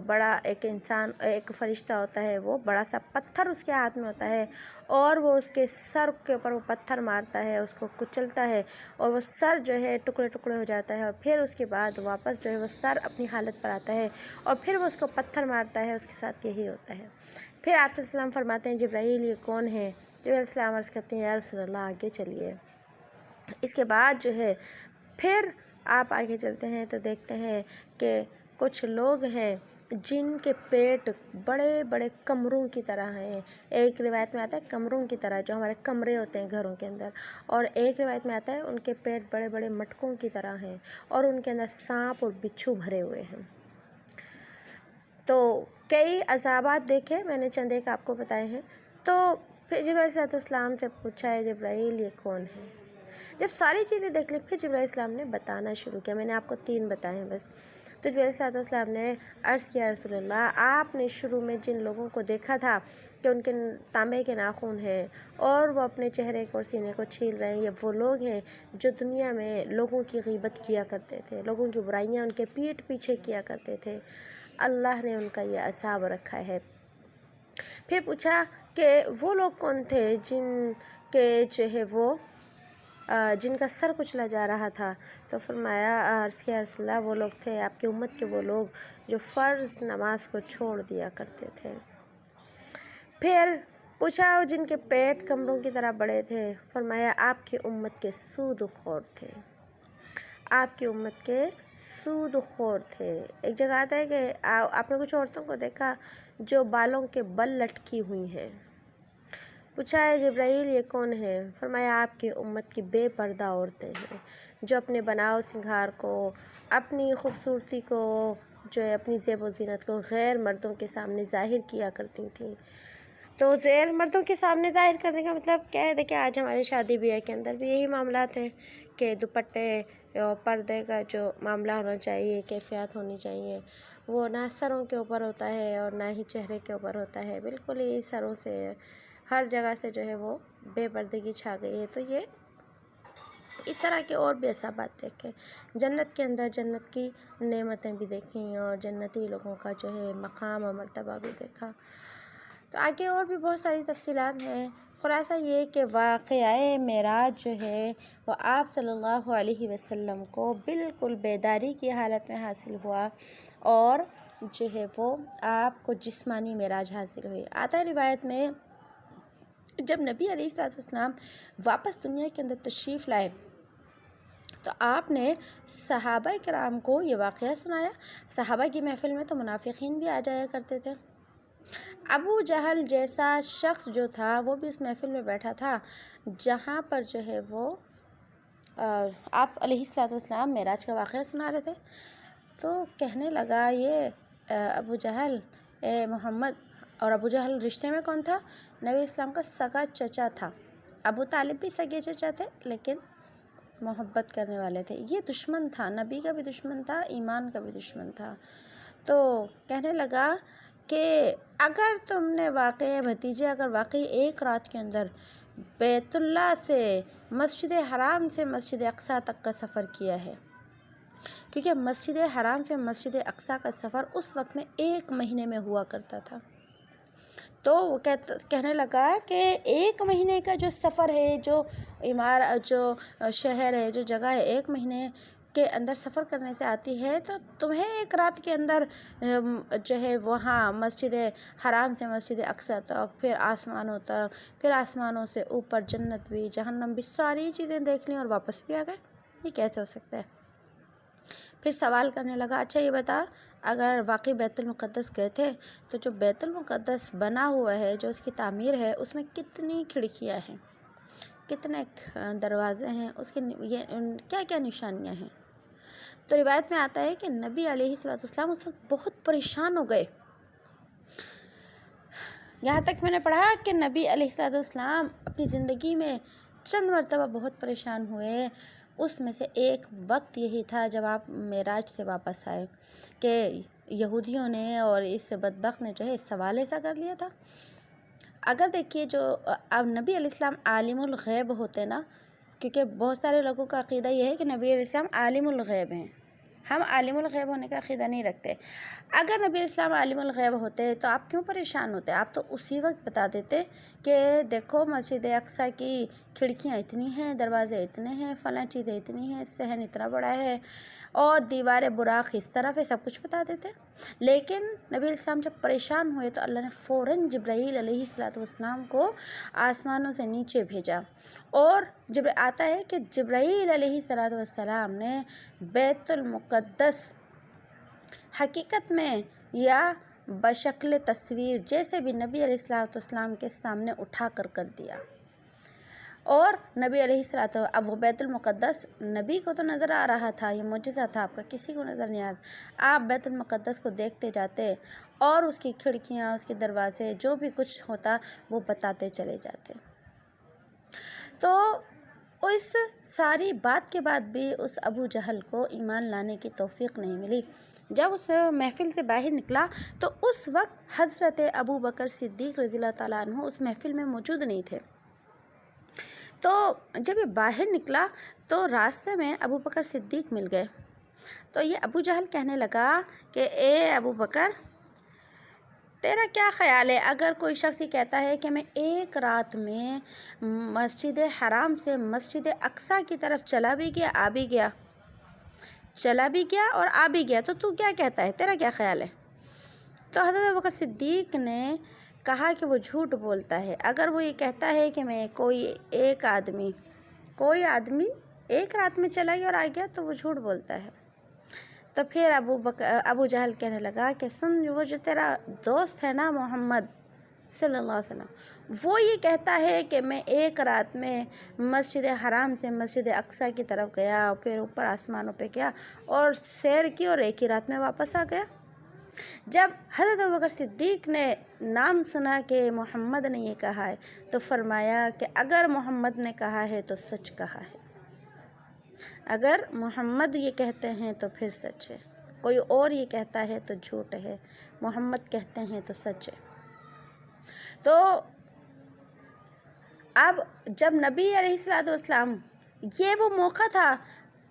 انسان، ایک فرشتہ ہوتا ہے، وہ بڑا سا پتھر اس کے ہاتھ میں ہوتا ہے، اور وہ اس کے سر کے اوپر وہ پتھر مارتا ہے، اس کو کچلتا ہے، اور وہ سر جو ہے ٹکڑے ٹکڑے ہو جاتا ہے، اور پھر اس کے بعد واپس جو ہے وہ سر اپنی حالت پر آتا ہے، اور پھر وہ اس کو پتھر مارتا ہے، اس کے ساتھ یہی ہوتا ہے۔ پھر آپ صلی اللہ علیہ وسلم فرماتے ہیں، جبرائیل یہ کون ہے؟ جبرائیل علیہ السلام عرض کرتے ہیں، یا رسول اللہ آگے چلیے۔ اس کے بعد جو ہے پھر آپ آگے چلتے ہیں تو دیکھتے ہیں کہ کچھ لوگ ہیں جن کے پیٹ بڑے بڑے کمروں کی طرح ہیں۔ ایک روایت میں آتا ہے کمروں کی طرح، جو ہمارے کمرے ہوتے ہیں گھروں کے اندر، اور ایک روایت میں آتا ہے ان کے پیٹ بڑے بڑے مٹکوں کی طرح ہیں، اور ان کے اندر سانپ اور بچھو بھرے ہوئے ہیں۔ تو کئی عذابات دیکھے، میں نے چند ایک آپ کو بتائے ہیں۔ تو پھر جبرائیل علیہ السلام سے پوچھا ہے، جبرائیل یہ کون ہے؟ جب ساری چیزیں دیکھ لی پھر جبرائیل السلام نے بتانا شروع کیا۔ میں نے آپ کو 3 بتائے ہیں بس۔ تو جبرائیل علیہ السلام نے عرض کیا، رسول اللہ آپ نے شروع میں جن لوگوں کو دیکھا تھا کہ ان کے تانبے کے ناخن ہیں اور وہ اپنے چہرے کو اور سینے کو چھیل رہے ہیں، یہ وہ لوگ ہیں جو دنیا میں لوگوں کی غیبت کیا کرتے تھے، لوگوں کی برائیاں ان کے پیٹھ پیچھے کیا کرتے تھے۔ اللہ نے ان کا یہ عذاب رکھا ہے۔ پھر پوچھا کہ وہ لوگ کون تھے جن کے جو ہے وہ جن کا سر کچلا جا رہا تھا؟ تو فرمایا، عرض کیا، رسول اللہ وہ لوگ تھے آپ کی امت کے، وہ لوگ جو فرض نماز کو چھوڑ دیا کرتے تھے۔ پھر پوچھا جن کے پیٹ کمروں کی طرح بڑے تھے، فرمایا آپ کی امت کے سود خور تھے، آپ کی امت کے سود خور تھے۔ ایک جگہ آتا ہے کہ آپ نے کچھ عورتوں کو دیکھا جو بالوں کے بل لٹکی ہوئی ہیں، پوچھا ہے جبرائیل یہ کون ہے؟ فرمایا آپ کی امت کی بے پردہ عورتیں ہیں جو اپنے بناؤ سنگھار کو، اپنی خوبصورتی کو، جو ہے اپنی زیب و زینت کو غیر مردوں کے سامنے ظاہر کیا کرتی تھیں۔ تو غیر مردوں کے سامنے ظاہر کرنے کا مطلب کیا ہے؟ دیکھیں آج ہمارے شادی بیاہ کے اندر بھی یہی معاملات ہیں کہ دوپٹے اور پردے کا جو معاملہ ہونا چاہیے، کیفیت ہونی چاہیے، وہ نہ سروں کے اوپر ہوتا ہے اور نہ ہی چہرے کے اوپر ہوتا ہے، بالکل ہی سروں سے ہر جگہ سے جو ہے وہ بے پردگی چھا گئی ہے۔ تو یہ اس طرح کے اور بھی اسباب دیکھیں، جنت کے اندر جنت کی نعمتیں بھی دیکھیں اور جنتی لوگوں کا جو ہے مقام اور مرتبہ بھی دیکھا۔ تو آگے اور بھی بہت ساری تفصیلات ہیں، خلاصہ یہ کہ واقعہ معراج جو ہے وہ آپ صلی اللہ علیہ وسلم کو بالکل بیداری کی حالت میں حاصل ہوا اور جو ہے وہ آپ کو جسمانی معراج حاصل ہوئی۔ آتا ہے روایت میں جب نبی علیہ السلام واپس دنیا کے اندر تشریف لائے تو آپ نے صحابہ کرام کو یہ واقعہ سنایا۔ صحابہ کی محفل میں تو منافقین بھی آ جایا کرتے تھے۔ ابو جہل جیسا شخص جو تھا وہ بھی اس محفل میں بیٹھا تھا جہاں پر جو ہے وہ آپ علیہ السلام معراج کا واقعہ سنا رہے تھے۔ تو کہنے لگا یہ ابو جہل، اے محمد، اور ابو جہل رشتے میں کون تھا؟ نبی اسلام کا سگا چچا تھا۔ ابو طالب بھی سگے چچا تھے لیکن محبت کرنے والے تھے۔ یہ دشمن تھا، نبی کا بھی دشمن تھا، ایمان کا بھی دشمن تھا۔ تو کہنے لگا کہ اگر تم نے بھتیجے اگر واقعی ایک رات کے اندر بیت اللہ سے مسجد حرام سے مسجد اقصیٰ تک کا سفر کیا ہے، کیونکہ مسجد حرام سے مسجد اقصیٰ کا سفر اس وقت میں 1 مہینے میں ہوا کرتا تھا، تو وہ کہنے لگا کہ 1 مہینے کا جو سفر ہے، جو شہر ہے، جو جگہ ہے 1 مہینے کے اندر سفر کرنے سے آتی ہے، تو تمہیں 1 رات کے اندر جو ہے وہاں مسجد حرام سے مسجد اقصیٰ تک، پھر آسمانوں تک، پھر آسمانوں سے اوپر جنت بھی، جہنم بھی، ساری چیزیں دیکھ لیں اور واپس بھی آ گئے، یہ کیسے ہو سکتا ہے؟ پھر سوال کرنے لگا، اچھا یہ بتا، اگر واقعی بیت المقدس گئے تھے تو جو بیت المقدس بنا ہوا ہے، جو اس کی تعمیر ہے، اس میں کتنی کھڑکیاں ہیں، کتنے دروازے ہیں، اس کی کیا کیا نشانیاں ہیں؟ تو روایت میں آتا ہے کہ نبی علیہ السلام اس وقت بہت پریشان ہو گئے، یہاں تک میں نے پڑھا کہ نبی علیہ السلام اپنی زندگی میں چند مرتبہ بہت پریشان ہوئے، اس میں سے ایک وقت یہی تھا جب آپ معراج سے واپس آئے کہ یہودیوں نے اور اس بدبخت نے جو ہے سوال ایسا کر لیا تھا۔ اگر دیکھیے جو اب نبی علیہ السلام عالم الغیب ہوتے نا، کیونکہ بہت سارے لوگوں کا عقیدہ یہ ہے کہ نبی علیہ السلام عالم الغیب ہیں، ہم عالم الغیب ہونے کا عقیدہ نہیں رکھتے۔ اگر نبی علیہ السلام عالم الغیب ہوتے تو آپ کیوں پریشان ہوتے؟ آپ تو اسی وقت بتا دیتے کہ دیکھو مسجد اقصیٰ کی کھڑکیاں اتنی ہیں، دروازے اتنے ہیں، فلاں چیزیں اتنی ہیں، صحن اتنا بڑا ہے اور دیوار براق اس طرف ہے، سب کچھ بتا دیتے۔ لیکن نبی علیہ السلام جب پریشان ہوئے تو اللہ نے فوراً جبرائیل علیہ السلام کو آسمانوں سے نیچے بھیجا، اور جب آتا ہے کہ جبرائیل علیہ السلام نے بیت المقدس حقیقت میں یا بشکل تصویر جیسے بھی نبی علیہ السلام کے سامنے اٹھا کر دیا، اور نبی علیہ السلام اب وہ بیت المقدس نبی کو تو نظر آ رہا تھا، یہ معجزہ تھا، آپ کا کسی کو نظر نہیں آ رہا، آپ بیت المقدس کو دیکھتے جاتے اور اس کی کھڑکیاں، اس کے دروازے، جو بھی کچھ ہوتا وہ بتاتے چلے جاتے۔ تو اس ساری بات کے بعد بھی اس ابو جہل کو ایمان لانے کی توفیق نہیں ملی۔ جب اس محفل سے باہر نکلا تو اس وقت حضرت ابو بکر صدیق رضی اللہ تعالیٰ عنہ اس محفل میں موجود نہیں تھے۔ تو جب یہ باہر نکلا تو راستے میں ابو بکر صدیق مل گئے، تو یہ ابو جہل کہنے لگا کہ اے ابو بکر، تیرا کیا خیال ہے اگر کوئی شخص یہ کہتا ہے کہ میں 1 رات میں مسجد حرام سے مسجد اقصیٰ کی طرف چلا بھی گیا اور آ بھی گیا، تو تو کیا کہتا ہے، تیرا کیا خیال ہے؟ تو حضرت ابو بکر صدیق نے کہا کہ وہ جھوٹ بولتا ہے، اگر وہ یہ کہتا ہے کہ میں کوئی آدمی 1 رات میں چلا گیا اور آ گیا تو وہ جھوٹ بولتا ہے۔ تو پھر ابو جہل کہنے لگا کہ سن، وہ جو تیرا دوست ہے نا محمد صلی اللہ علیہ وسلم، وہ یہ کہتا ہے کہ میں ایک رات میں مسجد حرام سے مسجد اقصیٰ کی طرف گیا، پھر اوپر آسمانوں پہ گیا اور سیر کی اور ایک ہی رات میں واپس آ گیا۔ جب حضرت ابوبکر صدیق نے نام سنا کہ محمد نے یہ کہا ہے تو فرمایا کہ اگر محمد نے کہا ہے تو سچ کہا ہے، اگر محمد یہ کہتے ہیں تو پھر سچ ہے، کوئی اور یہ کہتا ہے تو جھوٹ ہے، محمد کہتے ہیں تو سچ ہے۔ تو اب جب نبی علیہ السلام یہ وہ موقع تھا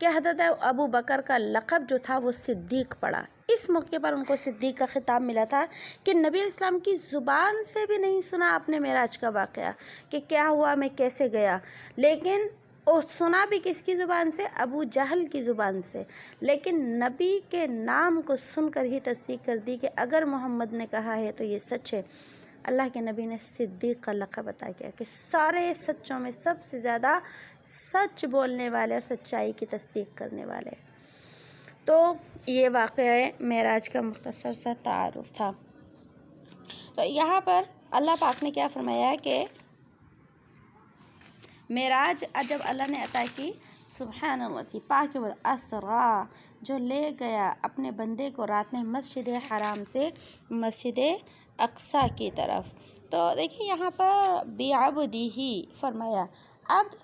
کہ حضرت ابو بکر کا لقب جو تھا وہ صدیق پڑا، اس موقع پر ان کو صدیق کا خطاب ملا تھا کہ نبی علیہ السلام کی زبان سے بھی نہیں سنا آپ نے معراج کا واقعہ کہ کیا ہوا، میں کیسے گیا، لیکن اور سنا بھی کس کی زبان سے؟ ابو جہل کی زبان سے، لیکن نبی کے نام کو سن کر ہی تصدیق کر دی کہ اگر محمد نے کہا ہے تو یہ سچ ہے۔ اللہ کے نبی نے صدیق کا لقب عطا کیا کہ سارے سچوں میں سب سے زیادہ سچ بولنے والے اور سچائی کی تصدیق کرنے والے۔ تو یہ واقعہ معراج کا مختصر سا تعارف تھا۔ تو یہاں پر اللہ پاک نے کیا فرمایا کہ معراج جب اللہ نے عطا کی، سبحان اللہ، پاک اسرا، جو لے گیا اپنے بندے کو رات میں مسجد حرام سے مسجد اقصیٰ کی طرف۔ تو دیکھیں یہاں پر بعبدہ فرمایا، عبد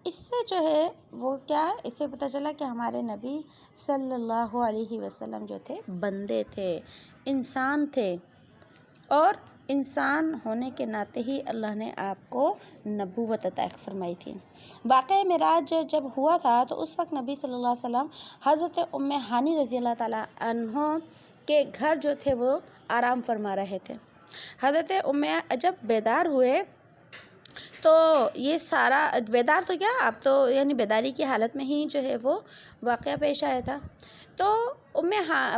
اس سے جو ہے وہ کیا ہے، اس سے پتہ چلا کہ ہمارے نبی صلی اللہ علیہ وسلم جو تھے بندے تھے، انسان تھے، اور انسان ہونے کے ناطے ہی اللہ نے آپ کو نبوت عطا فرمائی تھی۔ واقعہ معراج جب ہوا تھا تو اس وقت نبی صلی اللہ علیہ وسلم حضرت ام ہانی رضی اللہ تعالیٰ عنہ کے گھر جو تھے وہ آرام فرما رہے تھے۔ حضرت ام جب بیدار ہوئے تو یہ سارا بیدار تو کیا، اب تو یعنی بیداری کی حالت میں ہی جو ہے وہ واقعہ پیش آیا تھا۔ تو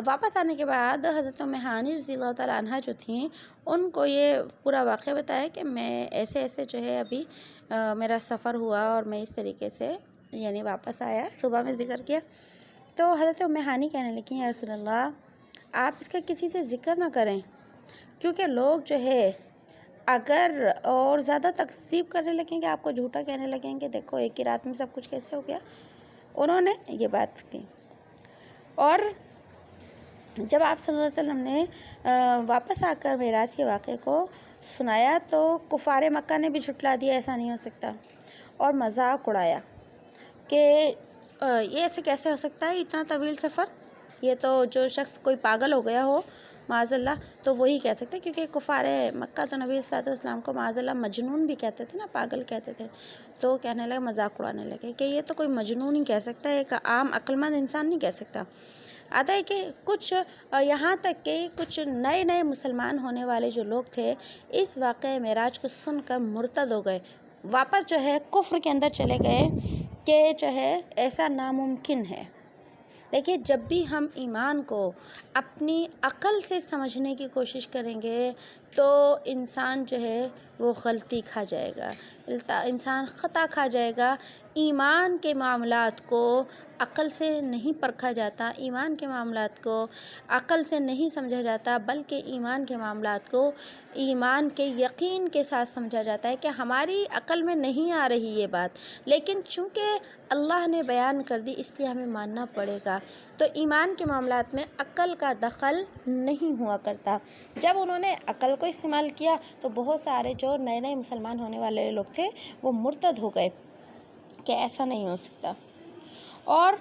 واپس آنے کے بعد حضرت ام ہانی رضی اللہ تعالیٰ عنہ جو تھیں ان کو یہ پورا واقعہ بتایا کہ میں ایسے ایسے جو ہے ابھی میرا سفر ہوا اور میں اس طریقے سے یعنی واپس آیا، صبح میں ذکر کیا۔ تو حضرت ام ہانی کہنے لگی، یا رسول اللہ آپ اس کا کسی سے ذکر نہ کریں، کیونکہ لوگ جو ہے اگر اور زیادہ تکذیب کرنے لگیں گے، آپ کو جھوٹا کہنے لگیں گے، دیکھو ایک ہی رات میں سب کچھ کیسے ہو گیا۔ انہوں نے یہ بات کی، اور جب آپ صلی اللہ علیہ وسلم نے واپس آ کر معراج کے واقعے کو سنایا تو کفار مکہ نے بھی جھٹلا دیا ایسا نہیں ہو سکتا، اور مذاق اڑایا کہ یہ ایسے کیسے ہو سکتا ہے، اتنا طویل سفر، یہ تو جو شخص کوئی پاگل ہو گیا ہو معاذ اللہ تو وہی کہہ سکتے، کیونکہ کفار مکہ تو نبی صلی اللہ علیہ وسلم کو معاذ اللہ مجنون بھی کہتے تھے نا، پاگل کہتے تھے، تو کہنے لگے، مذاق اڑانے لگے کہ یہ تو کوئی مجنون ہی کہہ سکتا ہے، ایک عام عقل مند انسان نہیں کہہ سکتا۔ آتا ہے کہ کچھ یہاں تک کہ کچھ نئے نئے مسلمان ہونے والے جو لوگ تھے اس واقعہ معراج کو سن کر مرتد ہو گئے، واپس جو ہے کفر کے اندر چلے گئے کہ جو ہے ایسا ناممکن ہے۔ دیکھیے جب بھی ہم ایمان کو اپنی عقل سے سمجھنے کی کوشش کریں گے تو انسان جو ہے وہ غلطی کھا جائے گا، انسان خطا کھا جائے گا۔ ایمان کے معاملات کو عقل سے نہیں پرکھا جاتا، ایمان کے معاملات کو عقل سے نہیں سمجھا جاتا، بلکہ ایمان کے معاملات کو ایمان کے یقین کے ساتھ سمجھا جاتا ہے کہ ہماری عقل میں نہیں آ رہی یہ بات، لیکن چونکہ اللہ نے بیان کر دی اس لیے ہمیں ماننا پڑے گا۔ تو ایمان کے معاملات میں عقل کا دخل نہیں ہوا کرتا۔ جب انہوں نے عقل کو استعمال کیا تو بہت سارے جو نئے نئے مسلمان ہونے والے لوگ تھے وہ مرتد ہو گئے کہ ایسا نہیں ہو سکتا۔ اور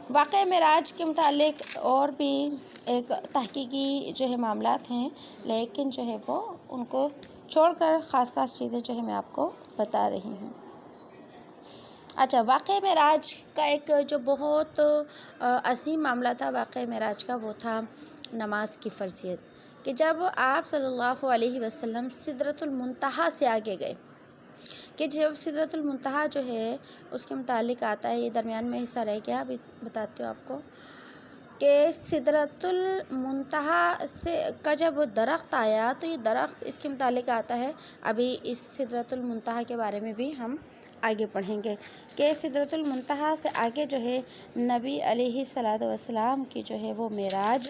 واقعہ معراج کے متعلق اور بھی ایک تحقیقی جو ہے معاملات ہیں، لیکن جو ہے وہ ان کو چھوڑ کر خاص چیزیں جو ہے میں آپ کو بتا رہی ہوں۔ اچھا، واقعہ معراج کا ایک جو بہت عظیم معاملہ تھا واقعہ معراج کا، وہ تھا نماز کی فرضیت، کہ جب آپ صلی اللہ علیہ وسلم سدرۃ المنتہا سے آگے گئے، کہ جب سدرۃ المنتہا جو ہے اس کے متعلق آتا ہے، یہ درمیان میں حصہ رہ گیا، ابھی بتاتی ہوں آپ کو، کہ سدرۃ المنتہا سے کا جب درخت آیا تو یہ درخت اس کے متعلق آتا ہے، ابھی اس سدرۃ المنتہا کے بارے میں بھی ہم آگے پڑھیں گے کہ سدرۃ المنتہا سے آگے جو ہے نبی علیہ الصلوۃ والسلام کی جو ہے وہ معراج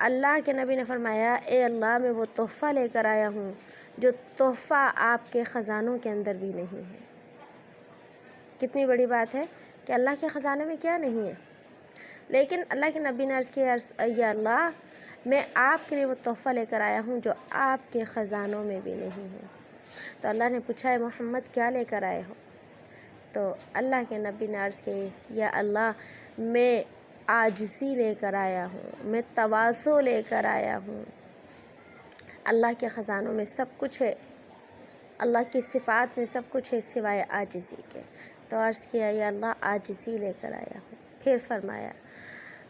اللہ کے نبی نے فرمایا اے اللہ میں وہ تحفہ لے کر آیا ہوں جو تحفہ آپ کے خزانوں کے اندر بھی نہیں ہے۔ کتنی بڑی بات ہے کہ اللہ کے خزانے میں کیا نہیں ہے، لیکن اللہ کے نبی نے عرض کیا یا اللہ میں آپ کے لیے وہ تحفہ لے کر آیا ہوں جو آپ کے خزانوں میں بھی نہیں ہے۔ تو اللہ نے پوچھا اے محمد کیا لے کر آئے ہو؟ تو اللہ کے نبی نے عرض کی یا اللہ میں عاجزی لے کر آیا ہوں، میں تواضع لے کر آیا ہوں۔ اللہ کے خزانوں میں سب کچھ ہے، اللہ کی صفات میں سب کچھ ہے سوائے عاجزی کے۔ تو عرض کیا یا اللہ عاجزی لے کر آیا ہوں۔ پھر فرمایا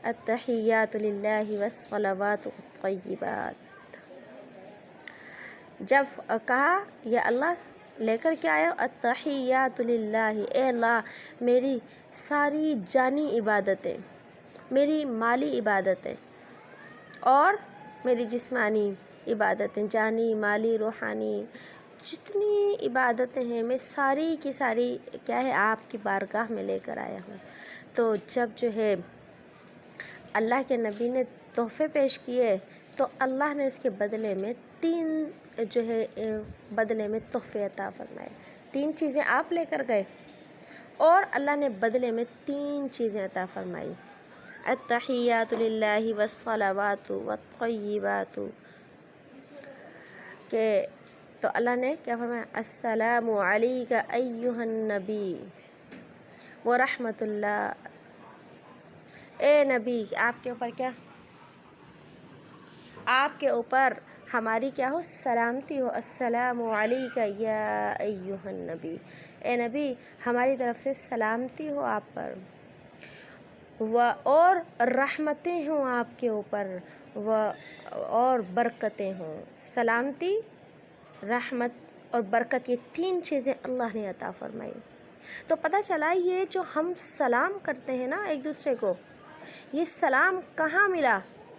التحیات للہ والصلوات الطیبات۔ جب کہا یا اللہ لے کر کے آیا التحیات للہ، اے اللہ میری ساری جانی عبادتیں، میری مالی عبادتیں اور میری جسمانی عبادتیں، جانی مالی روحانی جتنی عبادتیں ہیں میں ساری کی ساری کیا ہے آپ کی بارگاہ میں لے کر آیا ہوں۔ تو جب جو ہے اللہ کے نبی نے تحفے پیش کیے تو اللہ نے اس کے بدلے میں 3 جو ہے بدلے میں تحفے عطا فرمائے۔ 3 چیزیں آپ لے کر گئے اور اللہ نے بدلے میں 3 چیزیں عطا فرمائی، التحیات للہ والصلوات والطیبات، کہ تو اللہ نے کیا فرمایا السلام علیک ایھا النبی ورحمۃ اللہ، اے نبی آپ کے اوپر کیا، آپ کے اوپر ہماری کیا ہو سلامتی ہو، السلام علیک یا ایھا النبی، اے نبی ہماری طرف سے سلامتی ہو آپ پر، اور رحمتیں ہوں آپ کے اوپر، اور برکتیں ہوں۔ سلامتی، رحمت اور برکت، یہ 3 چیزیں اللہ نے عطا فرمائی۔ تو پتہ چلا یہ جو ہم سلام کرتے ہیں نا ایک دوسرے کو، یہ سلام کہاں ملا؟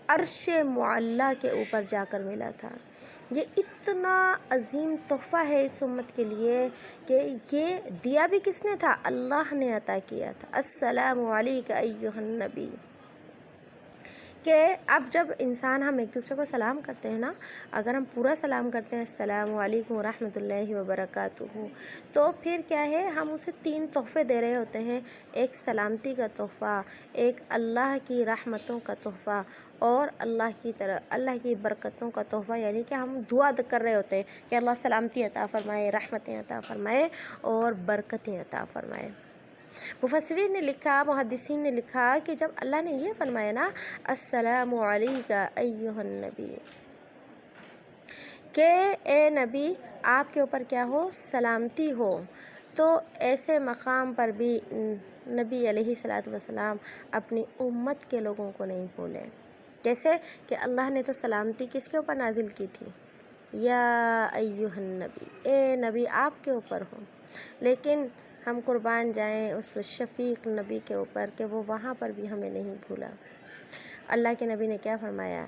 عرش معلیٰ کے اوپر جا کر ملا تھا۔ یہ اتنا عظیم تحفہ ہے اس امت کے لیے کہ یہ دیا بھی کس نے تھا؟ اللہ نے عطا کیا تھا۔ السلام علیک ایھا النبی، کہ اب جب انسان ہم ایک دوسرے کو سلام کرتے ہیں نا، اگر ہم پورا سلام کرتے ہیں السلام علیکم ورحمۃ اللہ وبرکاتہ، تو پھر کیا ہے ہم اسے 3 تحفے دے رہے ہوتے ہیں، ایک سلامتی کا تحفہ، ایک اللہ کی رحمتوں کا تحفہ اور اللہ کی برکتوں کا تحفہ، یعنی کہ ہم دعا کر رہے ہوتے ہیں کہ اللہ سلامتی عطا فرمائے، رحمتیں عطا فرمائے اور برکتیں عطا فرمائے۔ مفسرین نے لکھا، محدثین نے لکھا کہ جب اللہ نے یہ فرمایا نا السلام علیک ایھا النبی، کہ اے نبی آپ کے اوپر کیا ہو سلامتی ہو، تو ایسے مقام پر بھی نبی علیہ الصلوۃ والسلام اپنی امت کے لوگوں کو نہیں بھولے۔ جیسے کہ اللہ نے تو سلامتی کس کے اوپر نازل کی تھی؟ یا ایھا النبی، اے نبی آپ کے اوپر ہو، لیکن ہم قربان جائیں اس شفیق نبی کے اوپر کہ وہ وہاں پر بھی ہمیں نہیں بھولا۔ اللہ کے نبی نے کیا فرمایا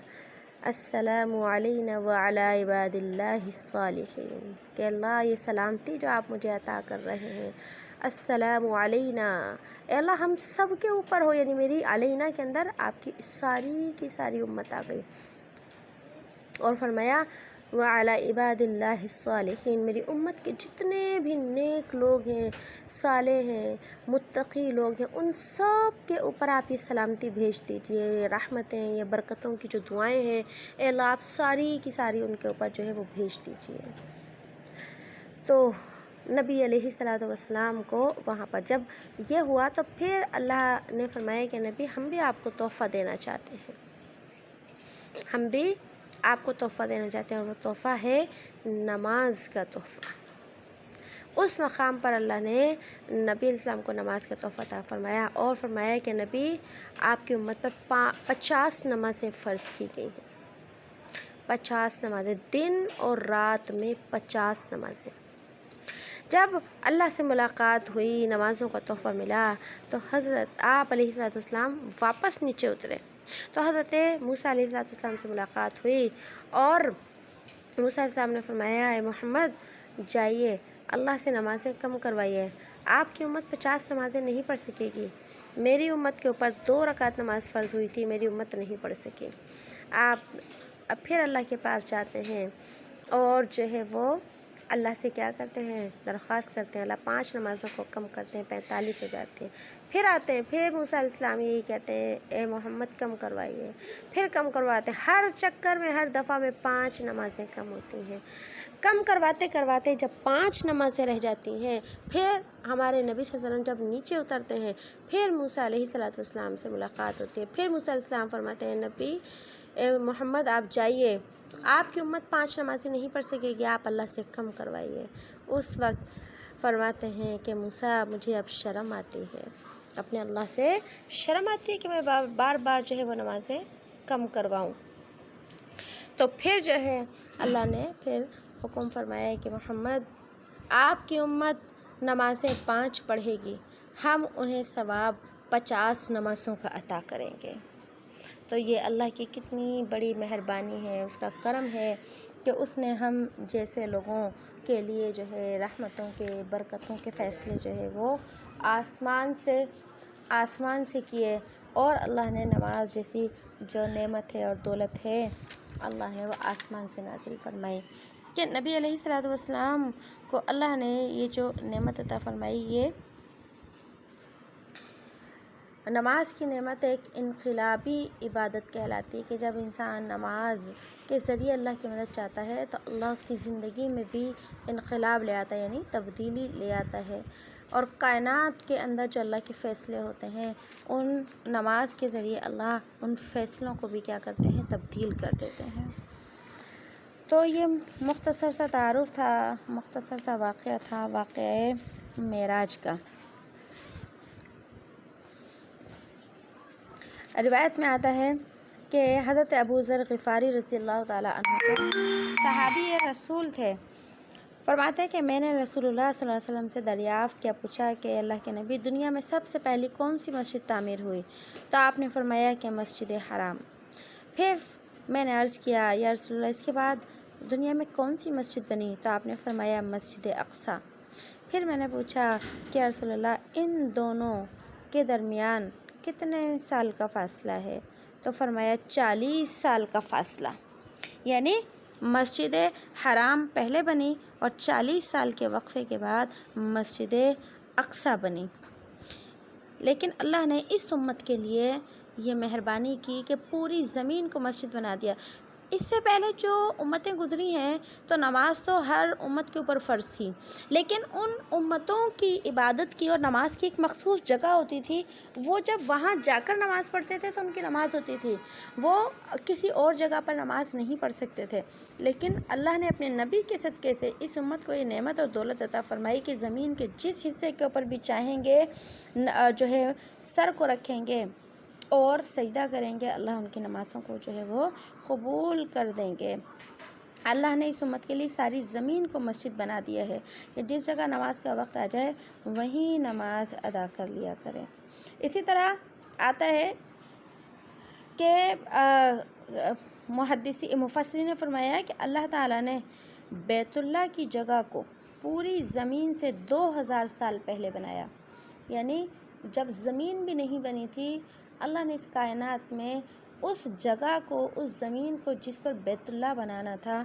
السلام علینا وعلی عباد اللہ الصالحین، کہ اللہ یہ سلامتی جو آپ مجھے عطا کر رہے ہیں، السلام علینا، اے اللہ ہم سب کے اوپر ہو، یعنی میری علینا کے اندر آپ کی ساری کی ساری امت آ گئی، اور فرمایا وعلی عباد اللہ الصالحین، میری امت کے جتنے بھی نیک لوگ ہیں، صالح ہیں، متقی لوگ ہیں، ان سب کے اوپر آپ یہ سلامتی بھیج دیجئے، یہ رحمتیں، یہ برکتوں کی جو دعائیں ہیں، اے اللہ آپ ساری کی ساری ان کے اوپر جو ہے وہ بھیج دیجئے۔ تو نبی علیہ الصلوۃ والسلام کو وہاں پر جب یہ ہوا تو پھر اللہ نے فرمایا کہ نبی ہم بھی آپ کو تحفہ دینا چاہتے ہیں، ہم بھی آپ کو تحفہ دینا چاہتے ہیں، اور وہ تحفہ ہے نماز کا تحفہ۔ اس مقام پر اللہ نے نبی علیہ السلام کو نماز کا تحفہ عطا فرمایا اور فرمایا کہ نبی آپ کی امت پر 50 نمازیں فرض کی گئی ہیں، 50 نمازیں، دن اور رات میں 50 نمازیں۔ جب اللہ سے ملاقات ہوئی، نمازوں کا تحفہ ملا، تو حضرت آپ علیہ الصلوۃ والسلام واپس نیچے اترے، تو حضرت موسیٰ علیہ الصلوۃ والسلام سے ملاقات ہوئی، اور موسیٰ علیہ السلام نے فرمایا اے محمد جائیے اللہ سے نمازیں کم کروائیے، آپ کی امت 50 نمازیں نہیں پڑھ سکے گی، میری امت کے اوپر 2 رکعت نماز فرض ہوئی تھی، میری امت نہیں پڑھ سکی۔ آپ اب پھر اللہ کے پاس جاتے ہیں اور جو ہے وہ اللہ سے کیا کرتے ہیں، درخواست کرتے ہیں، اللہ 5 نمازوں کو کم کرتے ہیں، 45 ہو جاتے ہیں۔ پھر آتے ہیں، پھر موسیٰ علیہ السلام یہی کہتے ہیں اے محمد کم کروائیے، پھر کم کرواتے ہیں، ہر چکر میں ہر دفعہ میں 5 نمازیں کم ہوتی ہیں۔ کم کرواتے کرواتے جب 5 نمازیں رہ جاتی ہیں، پھر ہمارے نبی صلی اللہ علیہ وسلم جب نیچے اترتے ہیں، پھر موسیٰ علیہ السلام سے ملاقات ہوتی ہے۔ پھر موسیٰ علیہ السلام فرماتے ہیں نبی اے محمد آپ جائیے، آپ کی امت 5 نمازیں نہیں پڑھ سکے گی، آپ اللہ سے کم کروائیے۔ اس وقت فرماتے ہیں کہ موسیٰ مجھے اب شرم آتی ہے، اپنے اللہ سے شرم آتی ہے کہ میں بار بار جو ہے وہ نمازیں کم کرواؤں۔ تو پھر جو ہے اللہ نے پھر حکم فرمایا ہے کہ محمد آپ کی امت نمازیں 5 پڑھے گی، ہم انہیں ثواب 50 نمازوں کا عطا کریں گے۔ تو یہ اللہ کی کتنی بڑی مہربانی ہے، اس کا کرم ہے کہ اس نے ہم جیسے لوگوں کے لیے جو ہے رحمتوں کے، برکتوں کے فیصلے جو ہے وہ آسمان سے کیے، اور اللہ نے نماز جیسی جو نعمت ہے اور دولت ہے اللہ نے وہ آسمان سے نازل فرمائی کہ نبی علیہ الصلوۃ والسلام کو اللہ نے یہ جو نعمت عطا فرمائی، یہ نماز کی نعمت ایک انقلابی عبادت کہلاتی ہے کہ جب انسان نماز کے ذریعے اللہ کی مدد چاہتا ہے تو اللہ اس کی زندگی میں بھی انقلاب لے آتا ہے، یعنی تبدیلی لے آتا ہے، اور کائنات کے اندر جو اللہ کے فیصلے ہوتے ہیں ان نماز کے ذریعے اللہ ان فیصلوں کو بھی کیا کرتے ہیں، تبدیل کر دیتے ہیں۔ تو یہ مختصر سا تعارف تھا، مختصر سا واقعہ تھا، واقعہ معراج کا۔ روایت میں آتا ہے کہ حضرت ابو ذر غفاری رضی اللہ تعالیٰ عنہ کو صحابی رسول تھے، فرماتے ہیں کہ میں نے رسول اللہ صلی اللہ علیہ وسلم سے دریافت کیا، پوچھا کہ اللہ کے نبی دنیا میں سب سے پہلی کون سی مسجد تعمیر ہوئی؟ تو آپ نے فرمایا کہ مسجد حرام۔ پھر میں نے عرض کیا یا رسول اللہ اس کے بعد دنیا میں کون سی مسجد بنی؟ تو آپ نے فرمایا مسجد اقصیٰ۔ پھر میں نے پوچھا کہ یا رسول اللہ ان دونوں کے درمیان کتنے سال کا فاصلہ ہے؟ تو فرمایا 40 سال کا فاصلہ، یعنی مسجد حرام پہلے بنی اور 40 سال کے وقفے کے بعد مسجد اقصیٰ بنی۔ لیکن اللہ نے اس امت کے لیے یہ مہربانی کی کہ پوری زمین کو مسجد بنا دیا۔ اس سے پہلے جو امتیں گزری ہیں تو نماز تو ہر امت کے اوپر فرض تھی، لیکن ان امتوں کی عبادت کی اور نماز کی ایک مخصوص جگہ ہوتی تھی، وہ جب وہاں جا کر نماز پڑھتے تھے تو ان کی نماز ہوتی تھی، وہ کسی اور جگہ پر نماز نہیں پڑھ سکتے تھے۔ لیکن اللہ نے اپنے نبی کے صدقے سے اس امت کو یہ نعمت اور دولت عطا فرمائی کہ زمین کے جس حصے کے اوپر بھی چاہیں گے جو ہے سر کو رکھیں گے اور سجدہ کریں گے، اللہ ان کی نمازوں کو جو ہے وہ قبول کر دیں گے۔ اللہ نے اس امت کے لیے ساری زمین کو مسجد بنا دیا ہے کہ جس جگہ نماز کا وقت آ جائے وہیں نماز ادا کر لیا کریں۔ اسی طرح آتا ہے کہ مفسرین نے فرمایا کہ اللہ تعالیٰ نے بیت اللہ کی جگہ کو پوری زمین سے 2000 سال پہلے بنایا، یعنی جب زمین بھی نہیں بنی تھی اللہ نے اس کائنات میں اس جگہ کو، اس زمین کو جس پر بیت اللہ بنانا تھا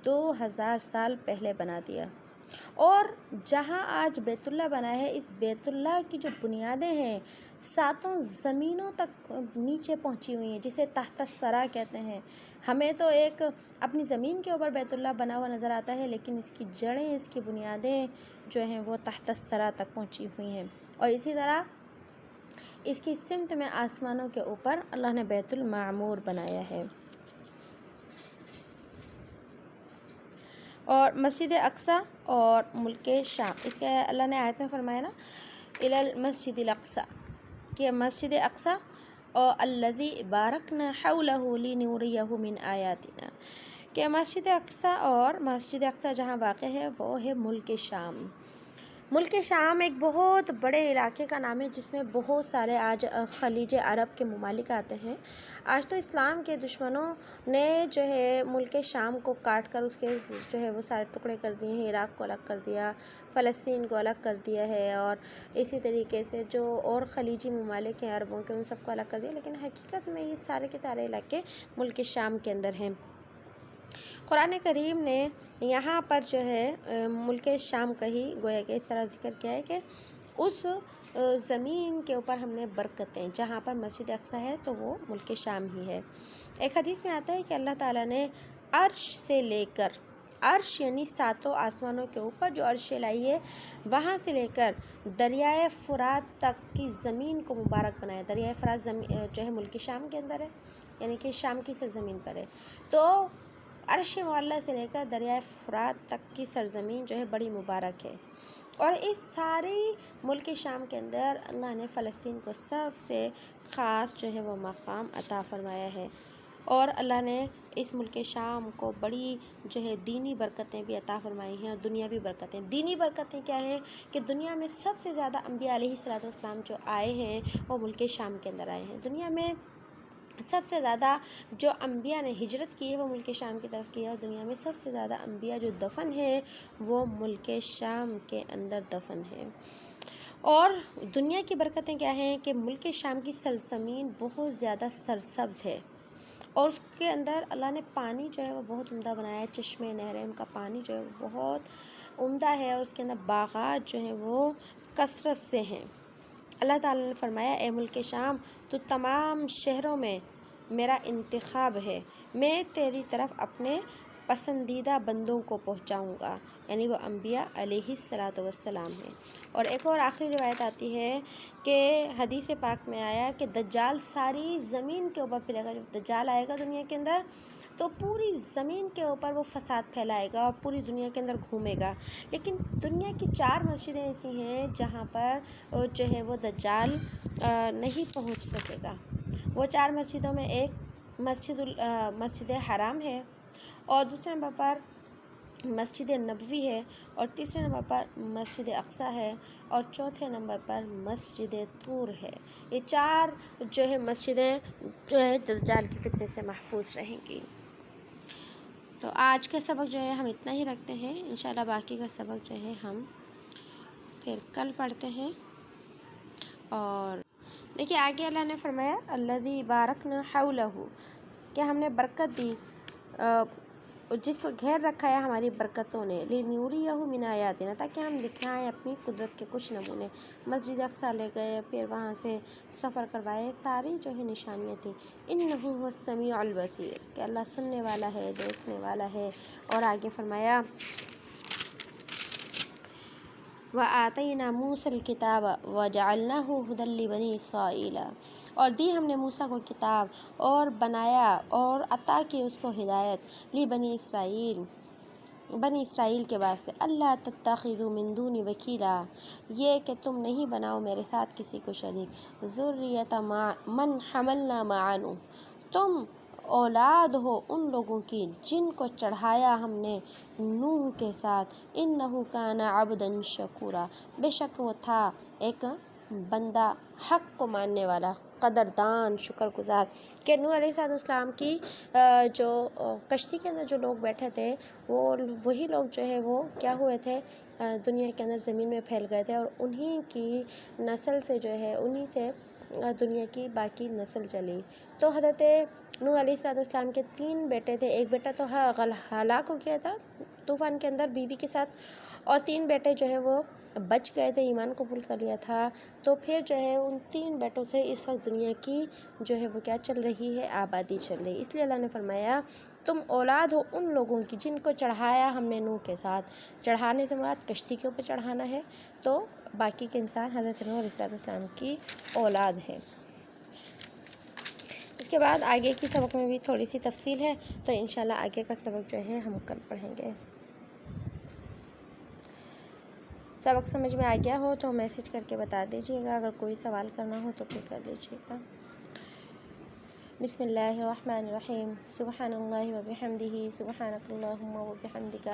2000 سال پہلے بنا دیا۔ اور جہاں آج بیت اللہ بنا ہے اس بیت اللہ کی جو بنیادیں ہیں 7 زمینوں تک نیچے پہنچی ہوئی ہیں، جسے تحت الثری کہتے ہیں۔ ہمیں تو ایک اپنی زمین کے اوپر بیت اللہ بنا ہوا نظر آتا ہے، لیکن اس کی جڑیں، اس کی بنیادیں جو ہیں وہ تحت الثری تک پہنچی ہوئی ہیں۔ اور اسی طرح اس کی سمت میں آسمانوں کے اوپر اللہ نے بیت المعمور بنایا ہے۔ اور مسجد اقصیٰ اور ملک شام، اس کے اللہ نے آیت میں فرمایا نا الی المسجد الاقصیٰ، کہ مسجد اقصیٰ اور الذی بارکنا حولہ لنریہ من آیاتنا، کہ مسجد اقصیٰ اور مسجد اقصیٰ جہاں واقع ہے وہ ہے ملک شام۔ ملک شام ایک بہت بڑے علاقے کا نام ہے جس میں بہت سارے آج خلیج عرب کے ممالک آتے ہیں۔ آج تو اسلام کے دشمنوں نے جو ہے ملک شام کو کاٹ کر اس کے جو ہے وہ سارے ٹکڑے کر دیے ہیں، عراق کو الگ کر دیا، فلسطین کو الگ کر دیا ہے، اور اسی طریقے سے جو اور خلیجی ممالک ہیں عربوں کے ان سب کو الگ کر دیا، لیکن حقیقت میں یہ سارے کے سارے علاقے ملک شام کے اندر ہیں۔ قرآن کریم نے یہاں پر جو ہے ملک شام کا ہی گویا کہ اس طرح ذکر کیا ہے کہ اس زمین کے اوپر ہم نے برکتیں، جہاں پر مسجد اقصیٰ ہے تو وہ ملک شام ہی ہے۔ ایک حدیث میں آتا ہے کہ اللہ تعالیٰ نے عرش سے لے کر، عرش یعنی ساتوں آسمانوں کے اوپر جو عرش لائی ہے، وہاں سے لے کر دریائے فرات تک کی زمین کو مبارک بنایا۔ دریائے فرات جو ہے ملک شام کے اندر ہے، یعنی کہ شام کی سرزمین پر ہے، تو عرش معلیٰ سے لے کر دریائے فرات تک کی سرزمین جو ہے بڑی مبارک ہے۔ اور اس ساری ملک شام کے اندر اللہ نے فلسطین کو سب سے خاص جو ہے وہ مقام عطا فرمایا ہے، اور اللہ نے اس ملک شام کو بڑی جو ہے دینی برکتیں بھی عطا فرمائی ہیں اور دنیاوی برکتیں۔ دینی برکتیں کیا ہیں کہ دنیا میں سب سے زیادہ انبیاء علیہ الصلوۃ والسلام جو آئے ہیں وہ ملک شام کے اندر آئے ہیں۔ دنیا میں سب سے زیادہ جو انبیاء نے ہجرت کی ہے وہ ملک شام کی طرف کی ہے، اور دنیا میں سب سے زیادہ انبیاء جو دفن ہیں وہ ملک شام کے اندر دفن ہیں۔ اور دنیا کی برکتیں کیا ہیں کہ ملک شام کی سرزمین بہت زیادہ سرسبز ہے، اور اس کے اندر اللہ نے پانی جو ہے وہ بہت عمدہ بنایا ہے، چشمے نہریں، ان کا پانی جو ہے وہ بہت عمدہ ہے، اور اس کے اندر باغات جو ہیں وہ کثرت سے ہیں۔ اللہ تعالیٰ نے فرمایا اے ملک شام تو تمام شہروں میں میرا انتخاب ہے، میں تیری طرف اپنے پسندیدہ بندوں کو پہنچاؤں گا، یعنی وہ انبیاء علیہ الصلوۃ والسلام ہیں۔ اور ایک اور آخری روایت آتی ہے کہ حدیث پاک میں آیا کہ دجال ساری زمین کے اوپر پھرے گا۔ جب دجال آئے گا دنیا کے اندر تو پوری زمین کے اوپر وہ فساد پھیلائے گا اور پوری دنیا کے اندر گھومے گا، لیکن دنیا کی 4 مسجدیں ایسی ہیں جہاں پر جو ہے وہ دجال نہیں پہنچ سکے گا۔ وہ 4 مسجدوں میں ایک مسجد حرام ہے، اور دوسرے نمبر پر مسجد نبوی ہے، اور تیسرے نمبر پر مسجد اقصیٰ ہے، اور چوتھے نمبر پر مسجد طور ہے۔ یہ 4 جو ہے مسجدیں جو ہے دجال کی فتنے سے محفوظ رہیں گی۔ تو آج کا سبق جو ہے ہم اتنا ہی رکھتے ہیں، انشاءاللہ باقی کا سبق جو ہے ہم پھر کل پڑھتے ہیں۔ اور دیکھیے آگے اللہ نے فرمایا الذی بارکنا حولہ، کہ ہم نے برکت دی جس کو گھیر رکھا ہے ہماری برکتوں نے، لنوریہ من آیاتنا، تاکہ ہم دکھائیں اپنی قدرت کے کچھ نمونے۔ مسجد اقصیٰ لے گئے، پھر وہاں سے سفر کروائے، ساری جو ہے نشانیاں تھیں۔ انہ هو السمیع البصیر، کہ اللہ سننے والا ہے، دیکھنے والا ہے۔ اور آگے فرمایا وَآتَيْنَا مُوسَى الْكِتَابَ وَجَعَلْنَاهُ هُدًى لِبَنِي إِسرَائِيلَ، اور دی ہم نے موسیٰ کو کتاب اور بنایا اور عطا کی اس کو ہدایت، بنی اسرائیل کے واسطے، اللہ تتخذوا من دونی وکیلا، یہ کہ تم نہیں بناؤ میرے ساتھ کسی کو شریک، ذریۃ من حملنا مع نوح، تم اولاد ہو ان لوگوں کی جن کو چڑھایا ہم نے نوح کے ساتھ، انہ کان عبدا شکورا، بے شک وہ تھا ایک بندہ حق کو ماننے والا، قدردان، شکر گزار۔ کہ نوح علیہ السلام کی جو کشتی کے اندر جو لوگ بیٹھے تھے وہی لوگ جو ہے وہ کیا ہوئے تھے، دنیا کے اندر زمین میں پھیل گئے تھے، اور انہی کی نسل سے جو ہے انہی سے دنیا کی باقی نسل چلی۔ تو حضرت نوح علیہ السلام کے 3 بیٹے تھے، ایک بیٹا تو ہلاک ہو گیا تھا طوفان کے اندر بیوی کے ساتھ، اور 3 بیٹے جو ہے وہ بچ گئے تھے، ایمان قبول کر لیا تھا۔ تو پھر جو ہے ان 3 بیٹوں سے اس وقت دنیا کی جو ہے وہ کیا چل رہی ہے، آبادی چل رہی ہے۔ اس لیے اللہ نے فرمایا تم اولاد ہو ان لوگوں کی جن کو چڑھایا ہم نے نوح کے ساتھ، چڑھانے سے مراد کشتی کے اوپر چڑھانا ہے، تو باقی کے انسان حضرت نوح علیہ السلام کی اولاد ہیں۔ اس کے بعد آگے کی سبق میں بھی تھوڑی سی تفصیل ہے، تو انشاءاللہ آگے کا سبق جو ہے ہم کل پڑھیں گے۔ سبق سمجھ میں آ گیا ہو تو میسج کر کے بتا دیجیے گا، اگر کوئی سوال کرنا ہو تو پھر کر لیجیے گا۔ بسم اللہ الرحمن الرحیم سبحان اللہ وبحمدہ سبحانک اللہم وبحمدک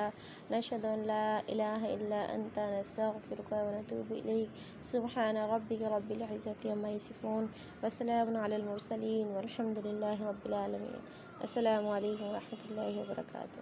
نشہد ان لا الہ الا انت نستغفرک ونتوب الیک سبحان ربک رب العزت عما یصفون وسلام علی المرسلین والحمد للہ رب العالمین۔ السلام علیکم ورحمۃ اللہ وبرکاتہ۔